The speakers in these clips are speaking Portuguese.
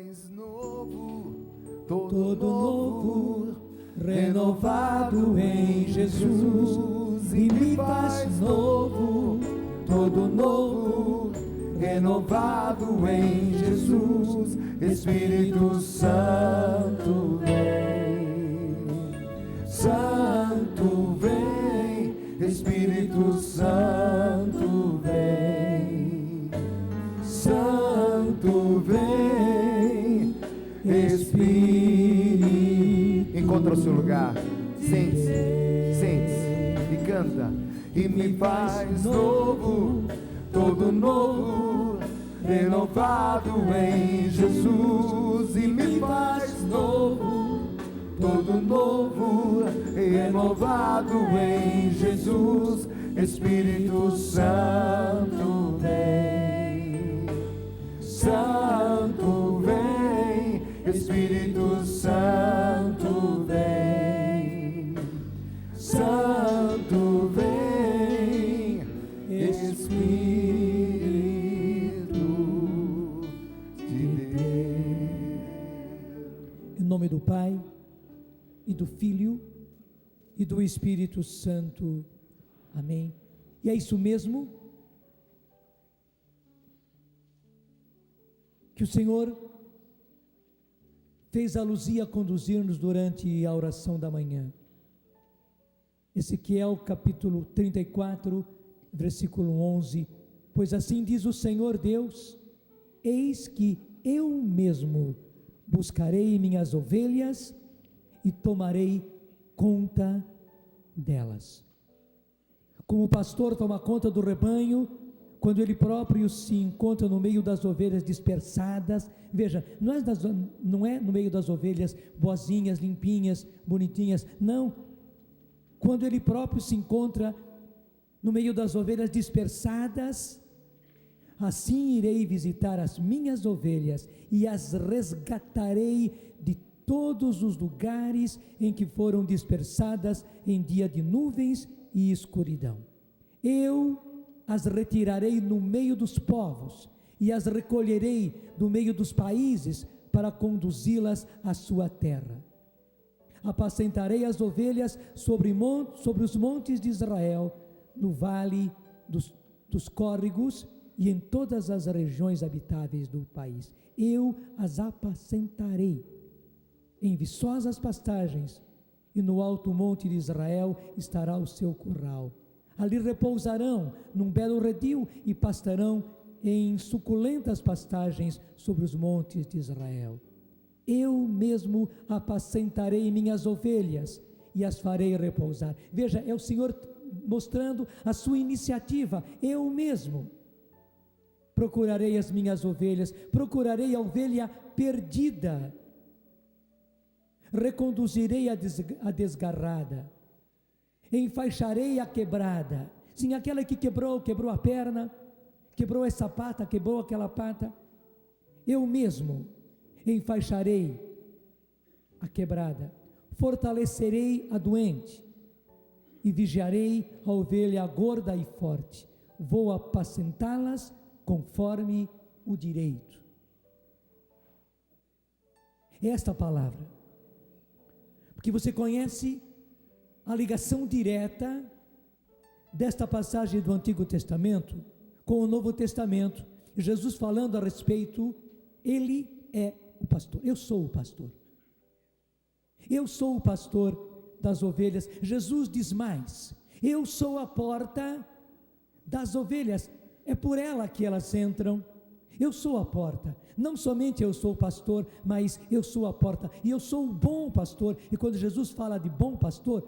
faz novo, todo novo, renovado em Jesus, e me faz novo, todo novo, renovado em Jesus. Espírito Santo vem, Santo vem, Espírito Santo vem, Santo vem, Espírito. Encontra o seu lugar, sente-se e canta. E me faz novo, todo novo, renovado em Jesus. E me faz novo, todo novo, renovado em Jesus. Espírito Santo vem, Santo vem, Espírito Santo vem, Santo vem, Espírito de Deus. Em nome do Pai, e do Filho, e do Espírito Santo. Amém. E é isso mesmo que o Senhor fez a Luzia conduzir-nos durante a oração da manhã. Ezequiel capítulo 34, versículo 11. Pois assim diz o Senhor Deus: eis que eu mesmo buscarei minhas ovelhas e tomarei conta delas. Como o pastor toma conta do rebanho, quando ele próprio se encontra no meio das ovelhas dispersadas. Veja, não é no meio das ovelhas boazinhas, limpinhas, bonitinhas, não. Quando ele próprio se encontra no meio das ovelhas dispersadas, assim irei visitar as minhas ovelhas e as resgatarei de todos os lugares em que foram dispersadas em dia de nuvens e escuridão. Eu as retirarei no meio dos povos e as recolherei do meio dos países para conduzi-las à sua terra. Apacentarei as ovelhas sobre os montes de Israel, no vale dos córregos e em todas as regiões habitáveis do país. Eu as apacentarei em viçosas pastagens, e no alto monte de Israel estará o seu curral. Ali repousarão num belo redil e pastarão em suculentas pastagens sobre os montes de Israel. Eu mesmo apacentarei minhas ovelhas e as farei repousar. Veja, é o Senhor mostrando a sua iniciativa. Eu mesmo procurarei as minhas ovelhas, procurarei a ovelha perdida, reconduzirei a desgarrada, enfaixarei a quebrada. Sim, aquela que quebrou a perna, quebrou essa pata, quebrou aquela pata. Eu mesmo enfaixarei a quebrada, fortalecerei a doente e vigiarei a ovelha gorda e forte. Vou apacentá-las conforme o direito. Esta palavra, porque você conhece a ligação direta desta passagem do Antigo Testamento com o Novo Testamento. Jesus falando a respeito, Ele é o pastor. Eu sou o pastor. Eu sou o pastor das ovelhas. Jesus diz mais: eu sou a porta das ovelhas. É por ela que elas entram. Eu sou a porta. Não somente eu sou o pastor, mas eu sou a porta. E eu sou o bom pastor. E quando Jesus fala de bom pastor,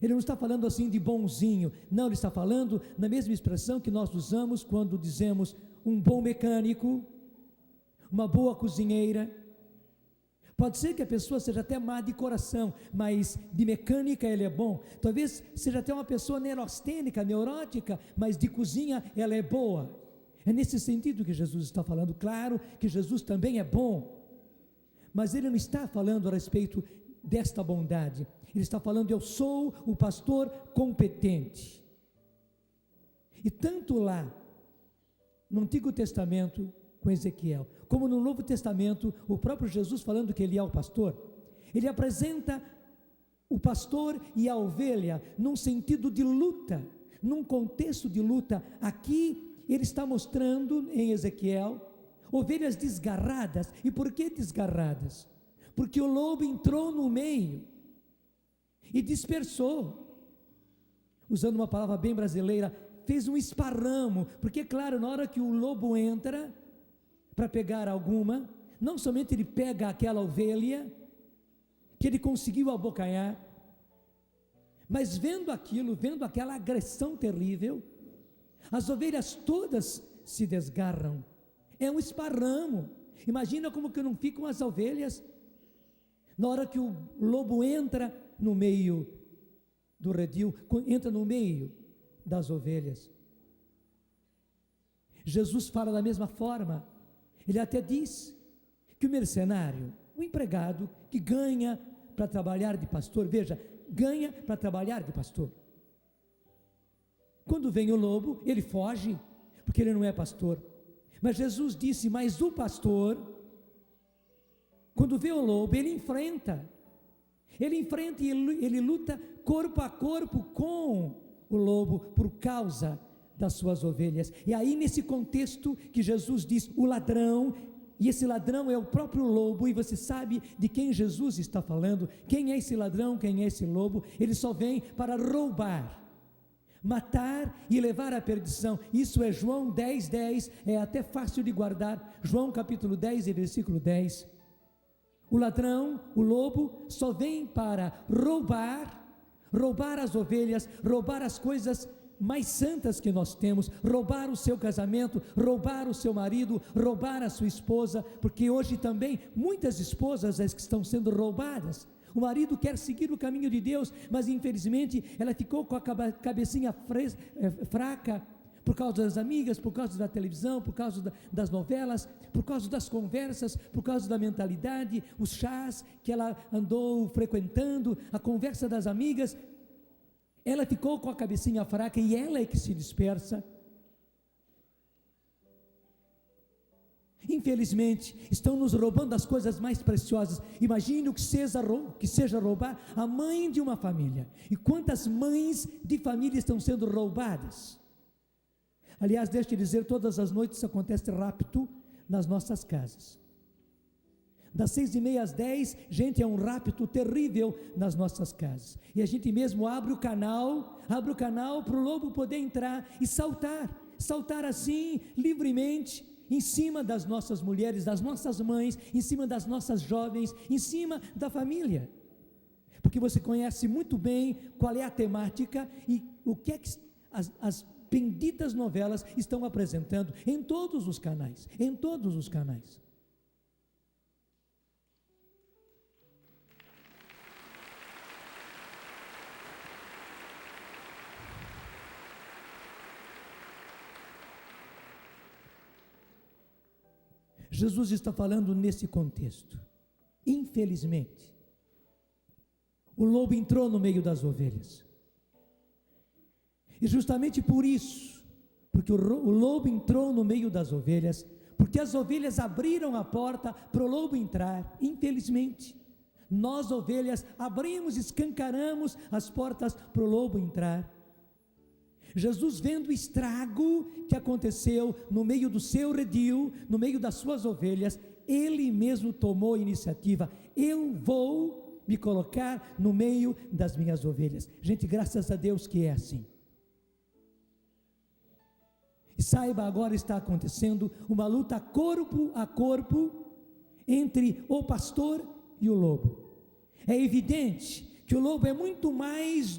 Ele não está falando assim de bonzinho. Não, Ele está falando na mesma expressão que nós usamos quando dizemos um bom mecânico, uma boa cozinheira. Pode ser que a pessoa seja até má de coração, mas de mecânica ele é bom. Talvez seja até uma pessoa neurastênica, neurótica, mas de cozinha ela é boa. É nesse sentido que Jesus está falando. Claro que Jesus também é bom, mas Ele não está falando a respeito desta bondade. Ele está falando: eu sou o pastor competente. E tanto lá no Antigo Testamento com Ezequiel. Como no Novo Testamento, o próprio Jesus falando que ele é o pastor, ele apresenta o pastor e a ovelha num sentido de luta, num contexto de luta. Aqui ele está mostrando em Ezequiel ovelhas desgarradas. E por que desgarradas? Porque o lobo entrou no meio e dispersou. Usando uma palavra bem brasileira, fez um esparramo, porque claro, na hora que o lobo entra para pegar alguma, não somente ele pega aquela ovelha que ele conseguiu abocanhar, mas vendo aquilo, vendo aquela agressão terrível, as ovelhas todas se desgarram. É um esparramo. Imagina como que não ficam as ovelhas na hora que o lobo entra no meio do redil, entra no meio das ovelhas. Jesus fala da mesma forma. Ele até diz que o mercenário, o empregado que ganha para trabalhar de pastor, veja, ganha para trabalhar de pastor. Quando vem o lobo, ele foge, porque ele não é pastor. Mas Jesus disse, mas o pastor, quando vê o lobo, ele enfrenta e ele luta corpo a corpo com o lobo por causa das suas ovelhas. E aí nesse contexto que Jesus diz, o ladrão, e esse ladrão é o próprio lobo, e você sabe de quem Jesus está falando. Quem é esse ladrão, quem é esse lobo? Ele só vem para roubar, matar e levar à perdição. Isso é João 10:10, é até fácil de guardar. João capítulo 10 e versículo 10. O ladrão, o lobo, só vem para roubar as ovelhas, roubar as coisas mais santas que nós temos, roubar o seu casamento, roubar o seu marido, roubar a sua esposa, porque hoje também muitas esposas que estão sendo roubadas. O marido quer seguir o caminho de Deus, mas infelizmente ela ficou com a cabecinha fraca, por causa das amigas, por causa da televisão, por causa das novelas, por causa das conversas, por causa da mentalidade, os chás que ela andou frequentando, a conversa das amigas. Ela ficou com a cabecinha fraca e ela é que se dispersa. Infelizmente, estão nos roubando as coisas mais preciosas. Imagine o que seja roubar a mãe de uma família. E quantas mães de família estão sendo roubadas? Aliás, deixa eu dizer, todas as noites acontece rapto nas nossas casas. Das 6:30 às 10, gente, é um rapto terrível nas nossas casas. E a gente mesmo abre o canal para o lobo poder entrar e saltar assim, livremente, em cima das nossas mulheres, das nossas mães, em cima das nossas jovens, em cima da família. Porque você conhece muito bem qual é a temática e o que é que as benditas novelas estão apresentando em todos os canais, Jesus está falando nesse contexto. Infelizmente, o lobo entrou no meio das ovelhas. E justamente por isso, porque o lobo entrou no meio das ovelhas, porque as ovelhas abriram a porta para o lobo entrar. Infelizmente, nós ovelhas abrimos, escancaramos as portas para o lobo entrar. Jesus, vendo o estrago que aconteceu no meio do seu redil, no meio das suas ovelhas, ele mesmo tomou a iniciativa. Eu vou me colocar no meio das minhas ovelhas. Gente, graças a Deus que é assim. E saiba, agora está acontecendo uma luta corpo a corpo entre o pastor e o lobo. É evidente que o lobo é muito mais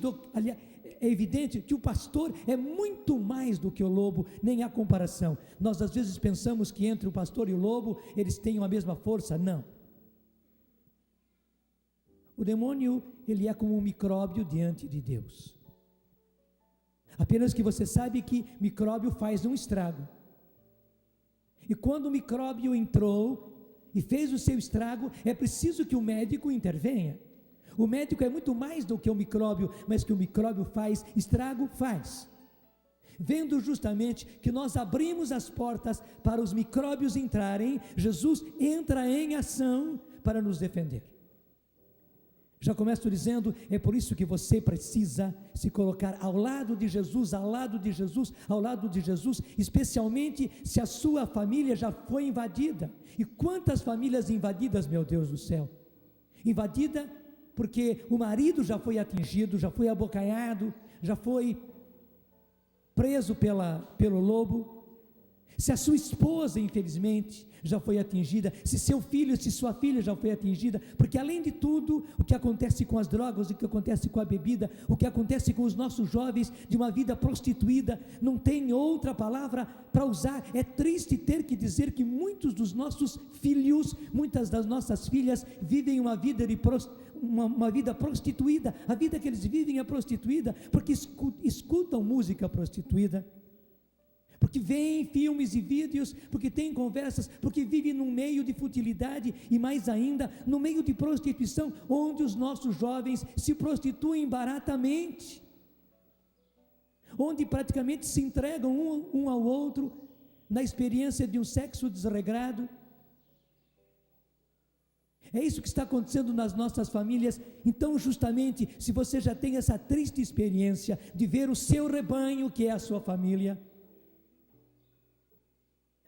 é evidente que o pastor é muito mais do que o lobo, nem há comparação. Nós às vezes pensamos que entre o pastor e o lobo, eles têm a mesma força. Não. O demônio, ele é como um micróbio diante de Deus. Apenas que você sabe que micróbio faz um estrago. E quando o micróbio entrou e fez o seu estrago, é preciso que o médico intervenha. O médico é muito mais do que o micróbio, mas que o micróbio faz estrago, faz. vendo justamente que nós abrimos as portas para os micróbios entrarem, Jesus entra em ação para nos defender. Já começo dizendo, é por isso que você precisa se colocar ao lado de Jesus, ao lado de Jesus, ao lado de Jesus, especialmente se a sua família já foi invadida. E quantas famílias invadidas, meu Deus do céu? Invadida porque o marido já foi atingido, já foi abocanhado, já foi preso pelo lobo. Se a sua esposa, infelizmente, já foi atingida, se seu filho, se sua filha já foi atingida, porque além de tudo, o que acontece com as drogas, o que acontece com a bebida, o que acontece com os nossos jovens de uma vida prostituída, não tem outra palavra para usar. É triste ter que dizer que muitos dos nossos filhos, muitas das nossas filhas vivem uma vida uma vida prostituída. A vida que eles vivem é prostituída, porque escutam música prostituída, porque veem filmes e vídeos, porque têm conversas, porque vivem num meio de futilidade e mais ainda, no meio de prostituição, onde os nossos jovens se prostituem baratamente, onde praticamente se entregam um ao outro na experiência de um sexo desregrado. É isso que está acontecendo nas nossas famílias. Então, justamente, se você já tem essa triste experiência de ver o seu rebanho, que é a sua família,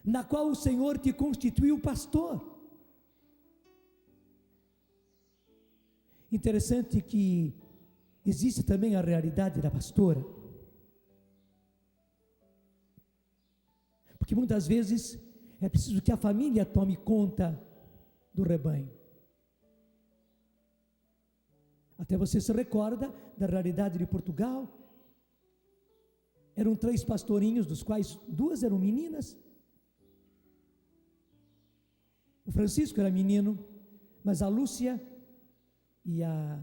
na qual o Senhor te constituiu pastor. Interessante que existe também a realidade da pastora, porque muitas vezes é preciso que a família tome conta do rebanho. Até você se recorda da realidade de Portugal. Eram 3 pastorinhos, dos quais 2 eram meninas. O Francisco era menino, mas a Lúcia e a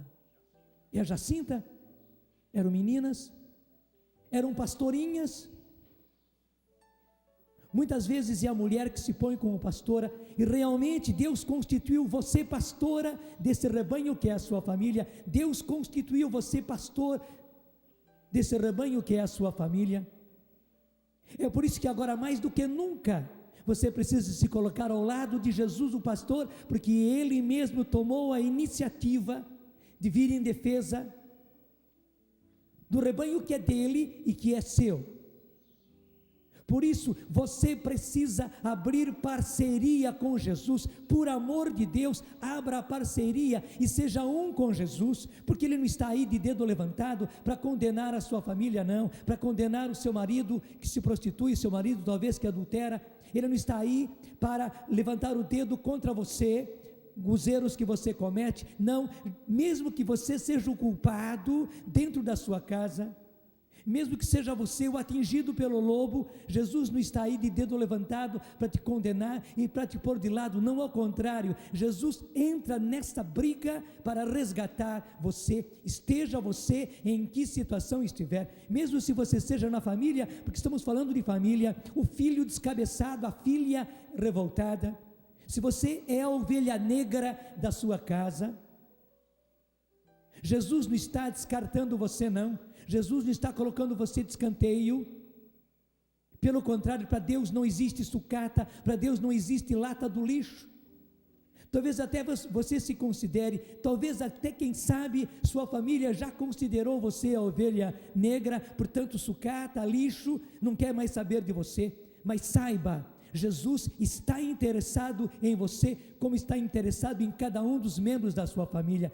Jacinta eram meninas, eram pastorinhas. Muitas vezes é a mulher que se põe como pastora, e realmente Deus constituiu você pastora desse rebanho que é a sua família. Deus constituiu você pastor desse rebanho que é a sua família. É por isso que agora mais do que nunca você precisa se colocar ao lado de Jesus, o pastor, porque Ele mesmo tomou a iniciativa de vir em defesa do rebanho que é dele e que é seu. Por isso, você precisa abrir parceria com Jesus. Por amor de Deus, abra a parceria e seja um com Jesus, porque Ele não está aí de dedo levantado para condenar a sua família, não, para condenar o seu marido que se prostitui, seu marido talvez que adultera. Ele não está aí para levantar o dedo contra você, os erros que você comete, não. Mesmo que você seja o culpado dentro da sua casa, mesmo que seja você o atingido pelo lobo, Jesus não está aí de dedo levantado para te condenar e para te pôr de lado, não, ao contrário, Jesus entra nesta briga para resgatar você, esteja você em que situação estiver, mesmo se você seja na família, porque estamos falando de família, o filho descabeçado, a filha revoltada, se você é a ovelha negra da sua casa, Jesus não está descartando você, não. Jesus não está colocando você de escanteio. Pelo contrário, para Deus não existe sucata, para Deus não existe lata do lixo. Talvez até você se considere, talvez até, quem sabe, sua família já considerou você a ovelha negra, portanto sucata, lixo, não quer mais saber de você. Mas saiba, Jesus está interessado em você, como está interessado em cada um dos membros da sua família.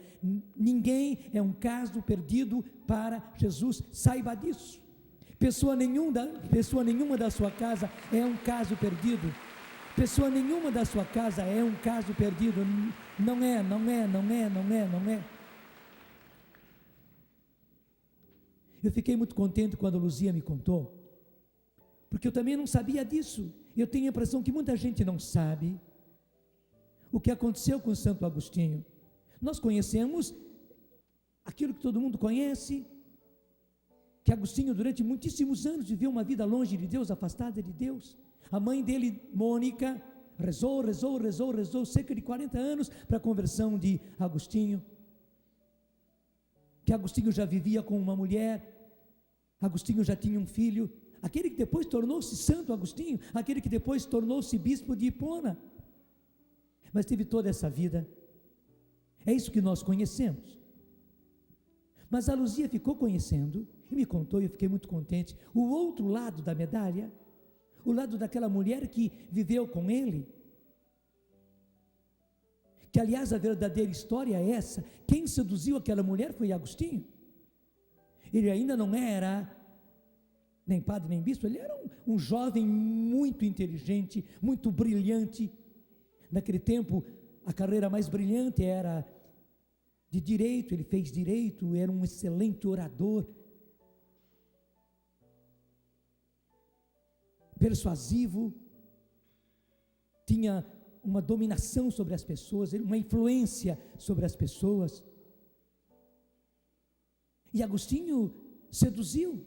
Ninguém é um caso perdido para Jesus, saiba disso. Pessoa nenhuma da sua casa é um caso perdido. Pessoa nenhuma da sua casa é um caso perdido. Não é. Eu fiquei muito contente quando a Luzia me contou, porque eu também não sabia disso. Eu tenho a impressão que muita gente não sabe o que aconteceu com Santo Agostinho. Nós conhecemos aquilo que todo mundo conhece, que Agostinho durante muitíssimos anos viveu uma vida longe de Deus, afastada de Deus. A mãe dele, Mônica, rezou cerca de 40 anos para a conversão de Agostinho. Que Agostinho já vivia com uma mulher, Agostinho já tinha um filho, aquele que depois tornou-se Santo Agostinho, aquele que depois tornou-se bispo de Hipona, mas teve toda essa vida. É isso que nós conhecemos. Mas a Luzia ficou conhecendo e me contou, e eu fiquei muito contente, o outro lado da medalha, o lado daquela mulher que viveu com ele, que aliás a verdadeira história é essa: quem seduziu aquela mulher foi Agostinho. Ele ainda não era nem padre nem bispo, ele era um jovem muito inteligente, muito brilhante. Naquele tempo a carreira mais brilhante era de direito, ele fez direito, era um excelente orador, persuasivo, tinha uma dominação sobre as pessoas, uma influência sobre as pessoas. E Agostinho seduziu,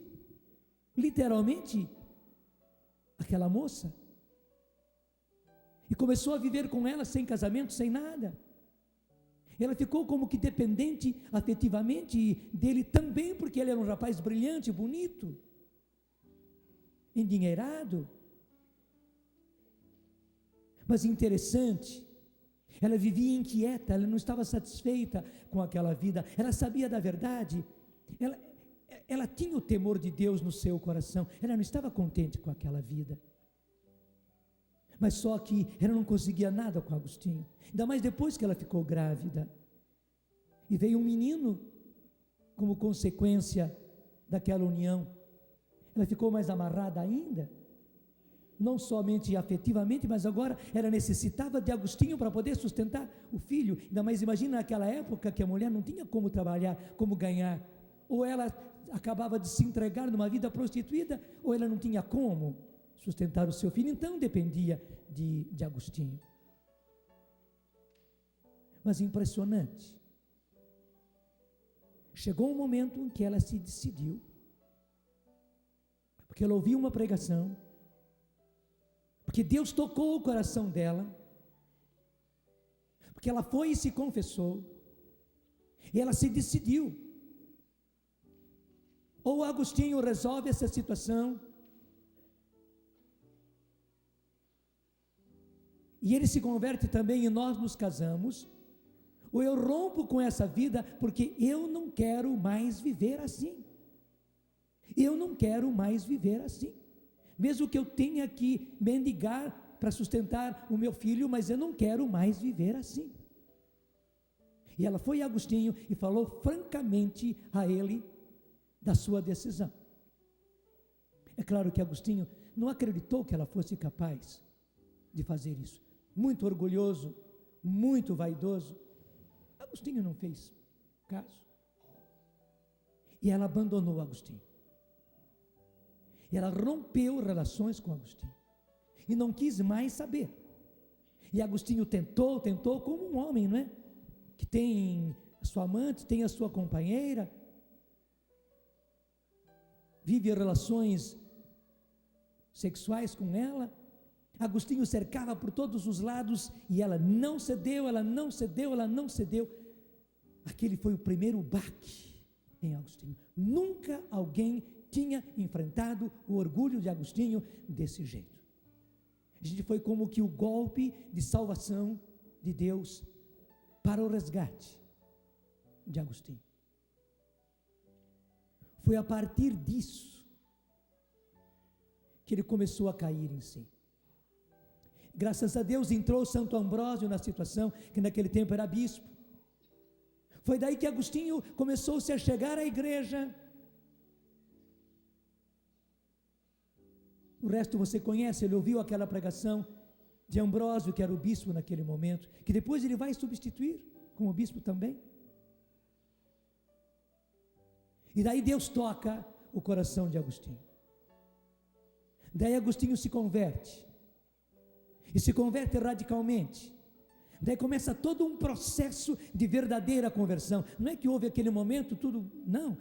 literalmente, aquela moça, e começou a viver com ela sem casamento, sem nada. Ela ficou como que dependente afetivamente dele também, porque ele era um rapaz brilhante, bonito, endinheirado. Mas interessante, ela vivia inquieta, ela não estava satisfeita com aquela vida, ela sabia da verdade, ela tinha o temor de Deus no seu coração, ela não estava contente com aquela vida. Mas só que ela não conseguia nada com Agostinho, ainda mais depois que ela ficou grávida, e veio um menino como consequência daquela união. Ela ficou mais amarrada ainda, não somente afetivamente, mas agora ela necessitava de Agostinho para poder sustentar o filho. Ainda mais imagina naquela época que a mulher não tinha como trabalhar, como ganhar, ou ela acabava de se entregar numa vida prostituída, ou ela não tinha como sustentar o seu filho, então dependia de Agostinho. Mas impressionante, chegou um momento em que ela se decidiu, porque ela ouviu uma pregação, porque Deus tocou o coração dela, porque ela foi e se confessou, e ela se decidiu: ou Agostinho resolve essa situação, e ele se converte também e nós nos casamos, ou eu rompo com essa vida, porque eu não quero mais viver assim. Eu não quero mais viver assim. Mesmo que eu tenha que mendigar para sustentar o meu filho, mas eu não quero mais viver assim. E ela foi a Agostinho e falou francamente a ele da sua decisão. É claro que Agostinho não acreditou que ela fosse capaz de fazer isso. Muito orgulhoso, muito vaidoso, Agostinho não fez caso. E ela abandonou Agostinho. E ela rompeu relações com Agostinho. E não quis mais saber. E Agostinho tentou como um homem, não é? Que tem a sua amante, tem a sua companheira, vive relações sexuais com ela. Agostinho cercava por todos os lados e ela não cedeu, ela não cedeu, ela não cedeu. Aquele foi o primeiro baque em Agostinho. Nunca alguém tinha enfrentado o orgulho de Agostinho desse jeito. A gente foi como que o golpe de salvação de Deus para o resgate de Agostinho. Foi a partir disso que ele começou a cair em si. Graças a Deus entrou Santo Ambrósio na situação, que naquele tempo era bispo. Foi daí que Agostinho começou-se a chegar à igreja. O resto você conhece, ele ouviu aquela pregação de Ambrósio, que era o bispo naquele momento, que depois ele vai substituir como bispo também. E daí Deus toca o coração de Agostinho. Daí Agostinho se converte. E se converte radicalmente. Daí começa todo um processo de verdadeira conversão. Não é que houve aquele momento, tudo, não.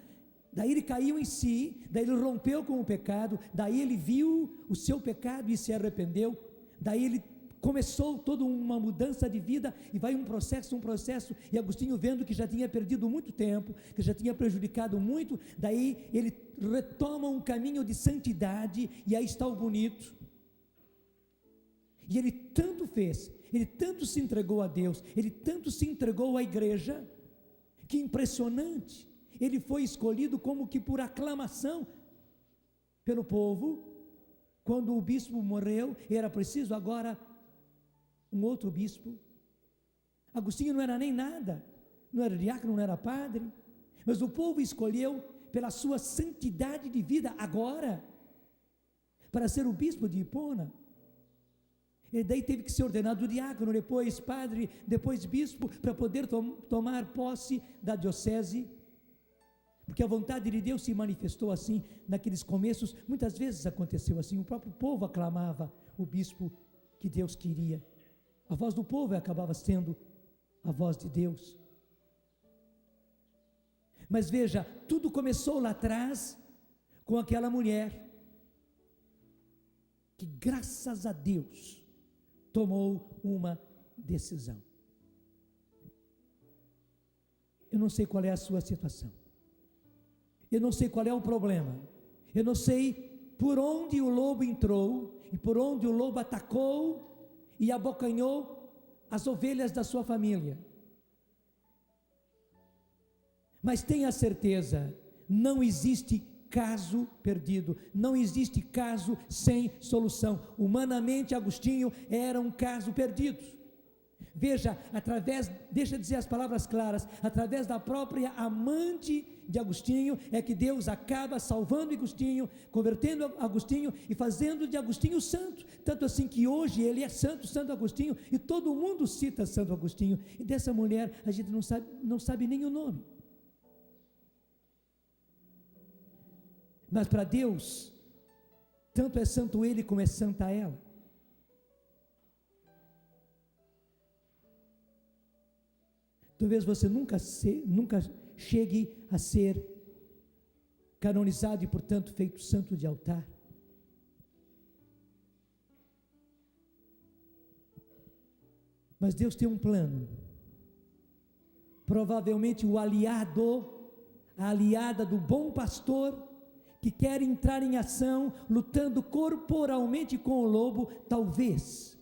Daí ele caiu em si, daí ele rompeu com o pecado, daí ele viu o seu pecado e se arrependeu, daí ele começou toda uma mudança de vida, e vai um processo, e Agostinho vendo que já tinha perdido muito tempo, que já tinha prejudicado muito, daí ele retoma um caminho de santidade, e aí está o bonito. E ele tanto fez, ele tanto se entregou a Deus, ele tanto se entregou à igreja, que impressionante, ele foi escolhido como que por aclamação pelo povo. Quando o bispo morreu, era preciso agora um outro bispo. Agostinho não era nem nada, não era diácono, não era padre, mas o povo escolheu pela sua santidade de vida agora, para ser o bispo de Hipona. E daí teve que ser ordenado diácono, depois padre, depois bispo, para poder tomar posse da diocese, porque a vontade de Deus se manifestou assim, naqueles começos. Muitas vezes aconteceu assim, o próprio povo aclamava o bispo que Deus queria, a voz do povo acabava sendo a voz de Deus. Mas veja, tudo começou lá atrás, com aquela mulher, que graças a Deus, tomou uma decisão. Eu não sei qual é a sua situação, eu não sei qual é o problema, eu não sei por onde o lobo entrou, e por onde o lobo atacou, e abocanhou as ovelhas da sua família, mas tenha certeza, não existe caso perdido, não existe caso sem solução. Humanamente, Agostinho era um caso perdido. Veja, deixa eu dizer as palavras claras, através da própria amante de Agostinho, é que Deus acaba salvando Agostinho, convertendo Agostinho e fazendo de Agostinho santo, tanto assim que hoje ele é santo, Santo Agostinho, e todo mundo cita Santo Agostinho, e dessa mulher a gente não sabe nem o nome. Mas para Deus, tanto é santo ele como é santa ela. Talvez você nunca chegue a ser canonizado e, portanto, feito santo de altar. Mas Deus tem um plano. Provavelmente a aliada do bom pastor, que quer entrar em ação, lutando corporalmente com o lobo, talvez,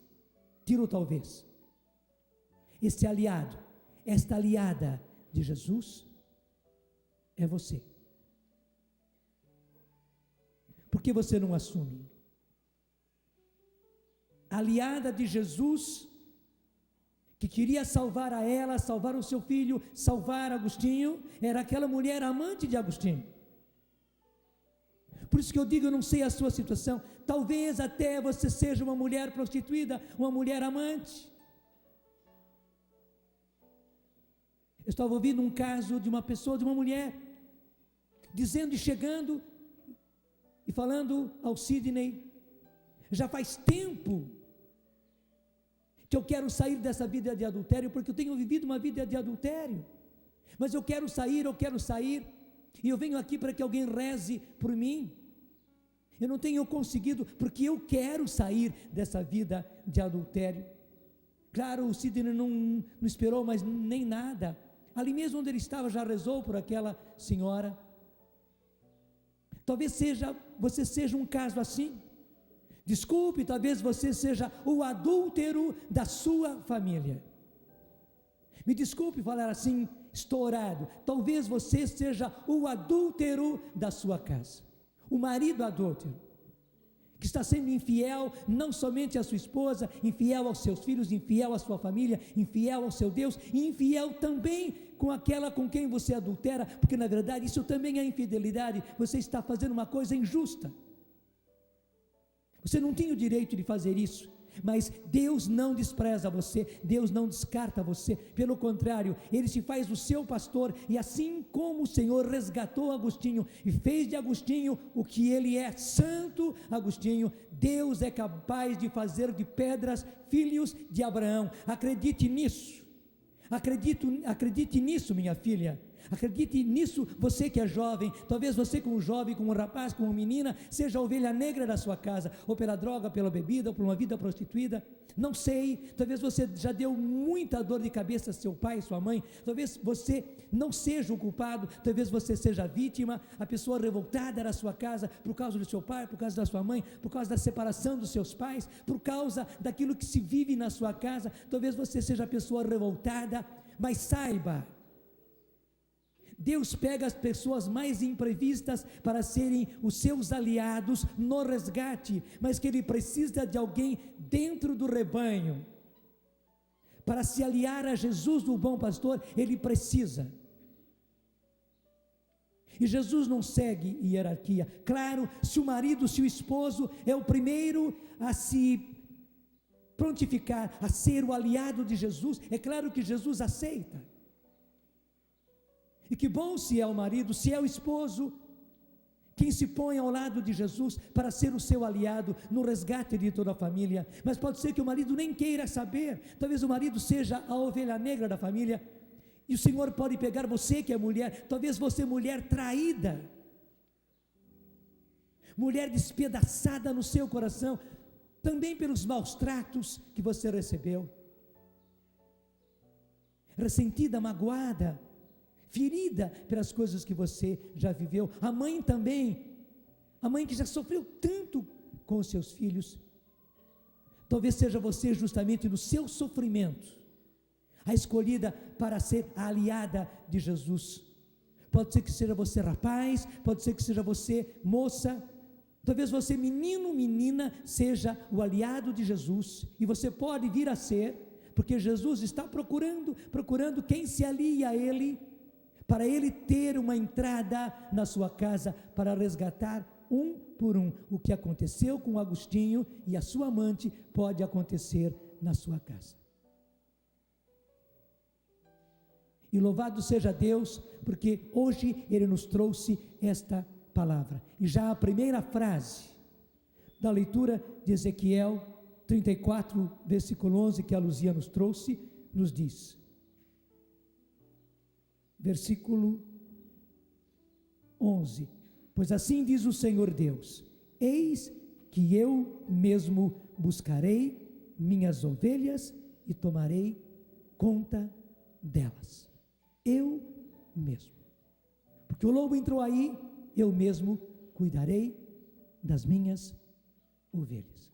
este aliado, esta aliada de Jesus, é você. Por que você não assume? A aliada de Jesus, que queria salvar a ela, salvar o seu filho, salvar Agostinho, era aquela mulher amante de Agostinho. Por isso que eu digo, eu não sei a sua situação, talvez até você seja uma mulher prostituída, uma mulher amante. Eu estava ouvindo um caso de uma pessoa, de uma mulher, dizendo e chegando, e falando ao Sidney, já faz tempo que eu quero sair dessa vida de adultério, porque eu tenho vivido uma vida de adultério, mas eu quero sair, e eu venho aqui para que alguém reze por mim. Eu não tenho conseguido, porque eu quero sair dessa vida de adultério. Claro, o Sidney não esperou mais nem nada, ali mesmo onde ele estava, já rezou por aquela senhora. Talvez você seja um caso assim. Desculpe, talvez você seja o adúltero da sua família. Me desculpe falar assim, estourado. Talvez você seja o adúltero da sua casa, o marido adúltero, que está sendo infiel não somente à sua esposa, infiel aos seus filhos, infiel à sua família, infiel ao seu Deus, e infiel também com aquela com quem você adultera, porque na verdade isso também é infidelidade. Você está fazendo uma coisa injusta, você não tem o direito de fazer isso. Mas Deus não despreza você, Deus não descarta você, pelo contrário, Ele se faz o seu pastor, e assim como o Senhor resgatou Agostinho, e fez de Agostinho o que ele é, Santo Agostinho, Deus é capaz de fazer de pedras filhos de Abraão. Acredite nisso, acredite nisso, minha filha, Acredite nisso, você que é jovem, talvez você como jovem, como rapaz, como menina, seja a ovelha negra da sua casa, ou pela droga, pela bebida, ou por uma vida prostituída, não sei, talvez você já deu muita dor de cabeça a seu pai, sua mãe, talvez você não seja o culpado, talvez você seja a vítima, a pessoa revoltada da sua casa, por causa do seu pai, por causa da sua mãe, por causa da separação dos seus pais, por causa daquilo que se vive na sua casa, talvez você seja a pessoa revoltada, mas saiba, Deus pega as pessoas mais imprevistas para serem os seus aliados no resgate, mas que Ele precisa de alguém dentro do rebanho. Para se aliar a Jesus, o bom pastor, Ele precisa. E Jesus não segue hierarquia. Claro, se o marido, se o esposo é o primeiro a se prontificar, a ser o aliado de Jesus, é claro que Jesus aceita. E que bom se é o marido, se é o esposo, quem se põe ao lado de Jesus para ser o seu aliado no resgate de toda a família. Mas pode ser que o marido nem queira saber, talvez o marido seja a ovelha negra da família, e o Senhor pode pegar você que é mulher, talvez você mulher traída, mulher despedaçada no seu coração, também pelos maus tratos que você recebeu, ressentida, magoada, ferida pelas coisas que você já viveu. A mãe também, a mãe que já sofreu tanto com os seus filhos. Talvez seja você justamente no seu sofrimento a escolhida para ser a aliada de Jesus. Pode ser que seja você rapaz, pode ser que seja você moça, talvez você menino, menina, seja o aliado de Jesus, e você pode vir a ser, porque Jesus está procurando quem se alie a Ele, para Ele ter uma entrada na sua casa, para resgatar um por um. O que aconteceu com Agostinho e a sua amante, pode acontecer na sua casa. E louvado seja Deus, porque hoje Ele nos trouxe esta palavra. E já a primeira frase da leitura de Ezequiel 34, versículo 11, que a Luzia nos trouxe, nos diz: versículo 11: pois assim diz o Senhor Deus, eis que eu mesmo buscarei minhas ovelhas e tomarei conta delas. Eu mesmo. Porque o lobo entrou aí, eu mesmo cuidarei das minhas ovelhas.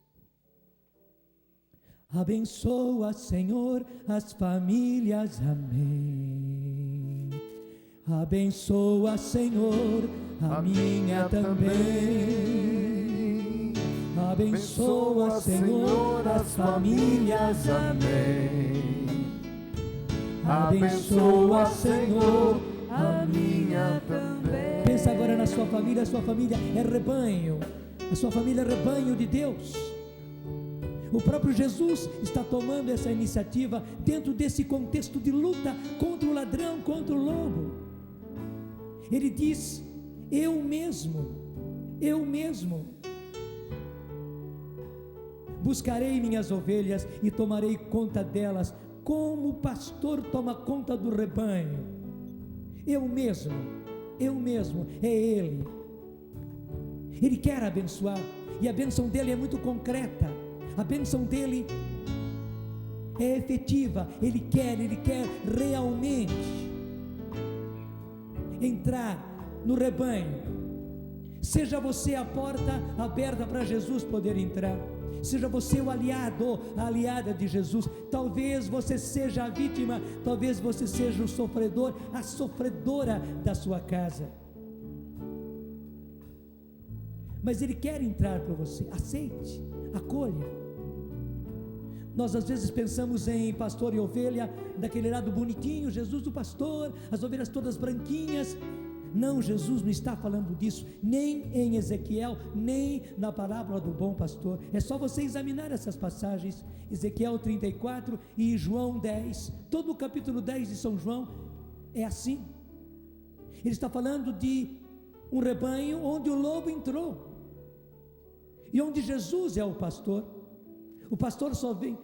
Abençoa, Senhor, as famílias, amém. Abençoa, Senhor, a minha também. Abençoa, Senhor, as famílias, amém. Abençoa, Senhor, a minha também. Pensa agora na sua família. A sua família é rebanho, a sua família é rebanho de Deus. O próprio Jesus está tomando essa iniciativa dentro desse contexto de luta contra o ladrão, contra o lobo. Ele diz: eu mesmo buscarei minhas ovelhas e tomarei conta delas, como o pastor toma conta do rebanho. Eu mesmo, é Ele. Ele quer abençoar, e a bênção dele é muito concreta. A bênção dele é efetiva. Ele quer realmente entrar no rebanho. Seja você a porta aberta para Jesus poder entrar. Seja você o aliado, a aliada de Jesus. Talvez você seja a vítima, talvez você seja o sofredor, a sofredora da sua casa. Mas Ele quer entrar para você. Aceite, acolha. Nós às vezes pensamos em pastor e ovelha, daquele lado bonitinho, Jesus o pastor, as ovelhas todas branquinhas. Não, Jesus não está falando disso, nem em Ezequiel, nem na palavra do bom pastor. É só você examinar essas passagens, Ezequiel 34 e João 10, todo o capítulo 10 de São João é assim. Ele está falando de um rebanho onde o lobo entrou, e onde Jesus é o pastor. O pastor só vem,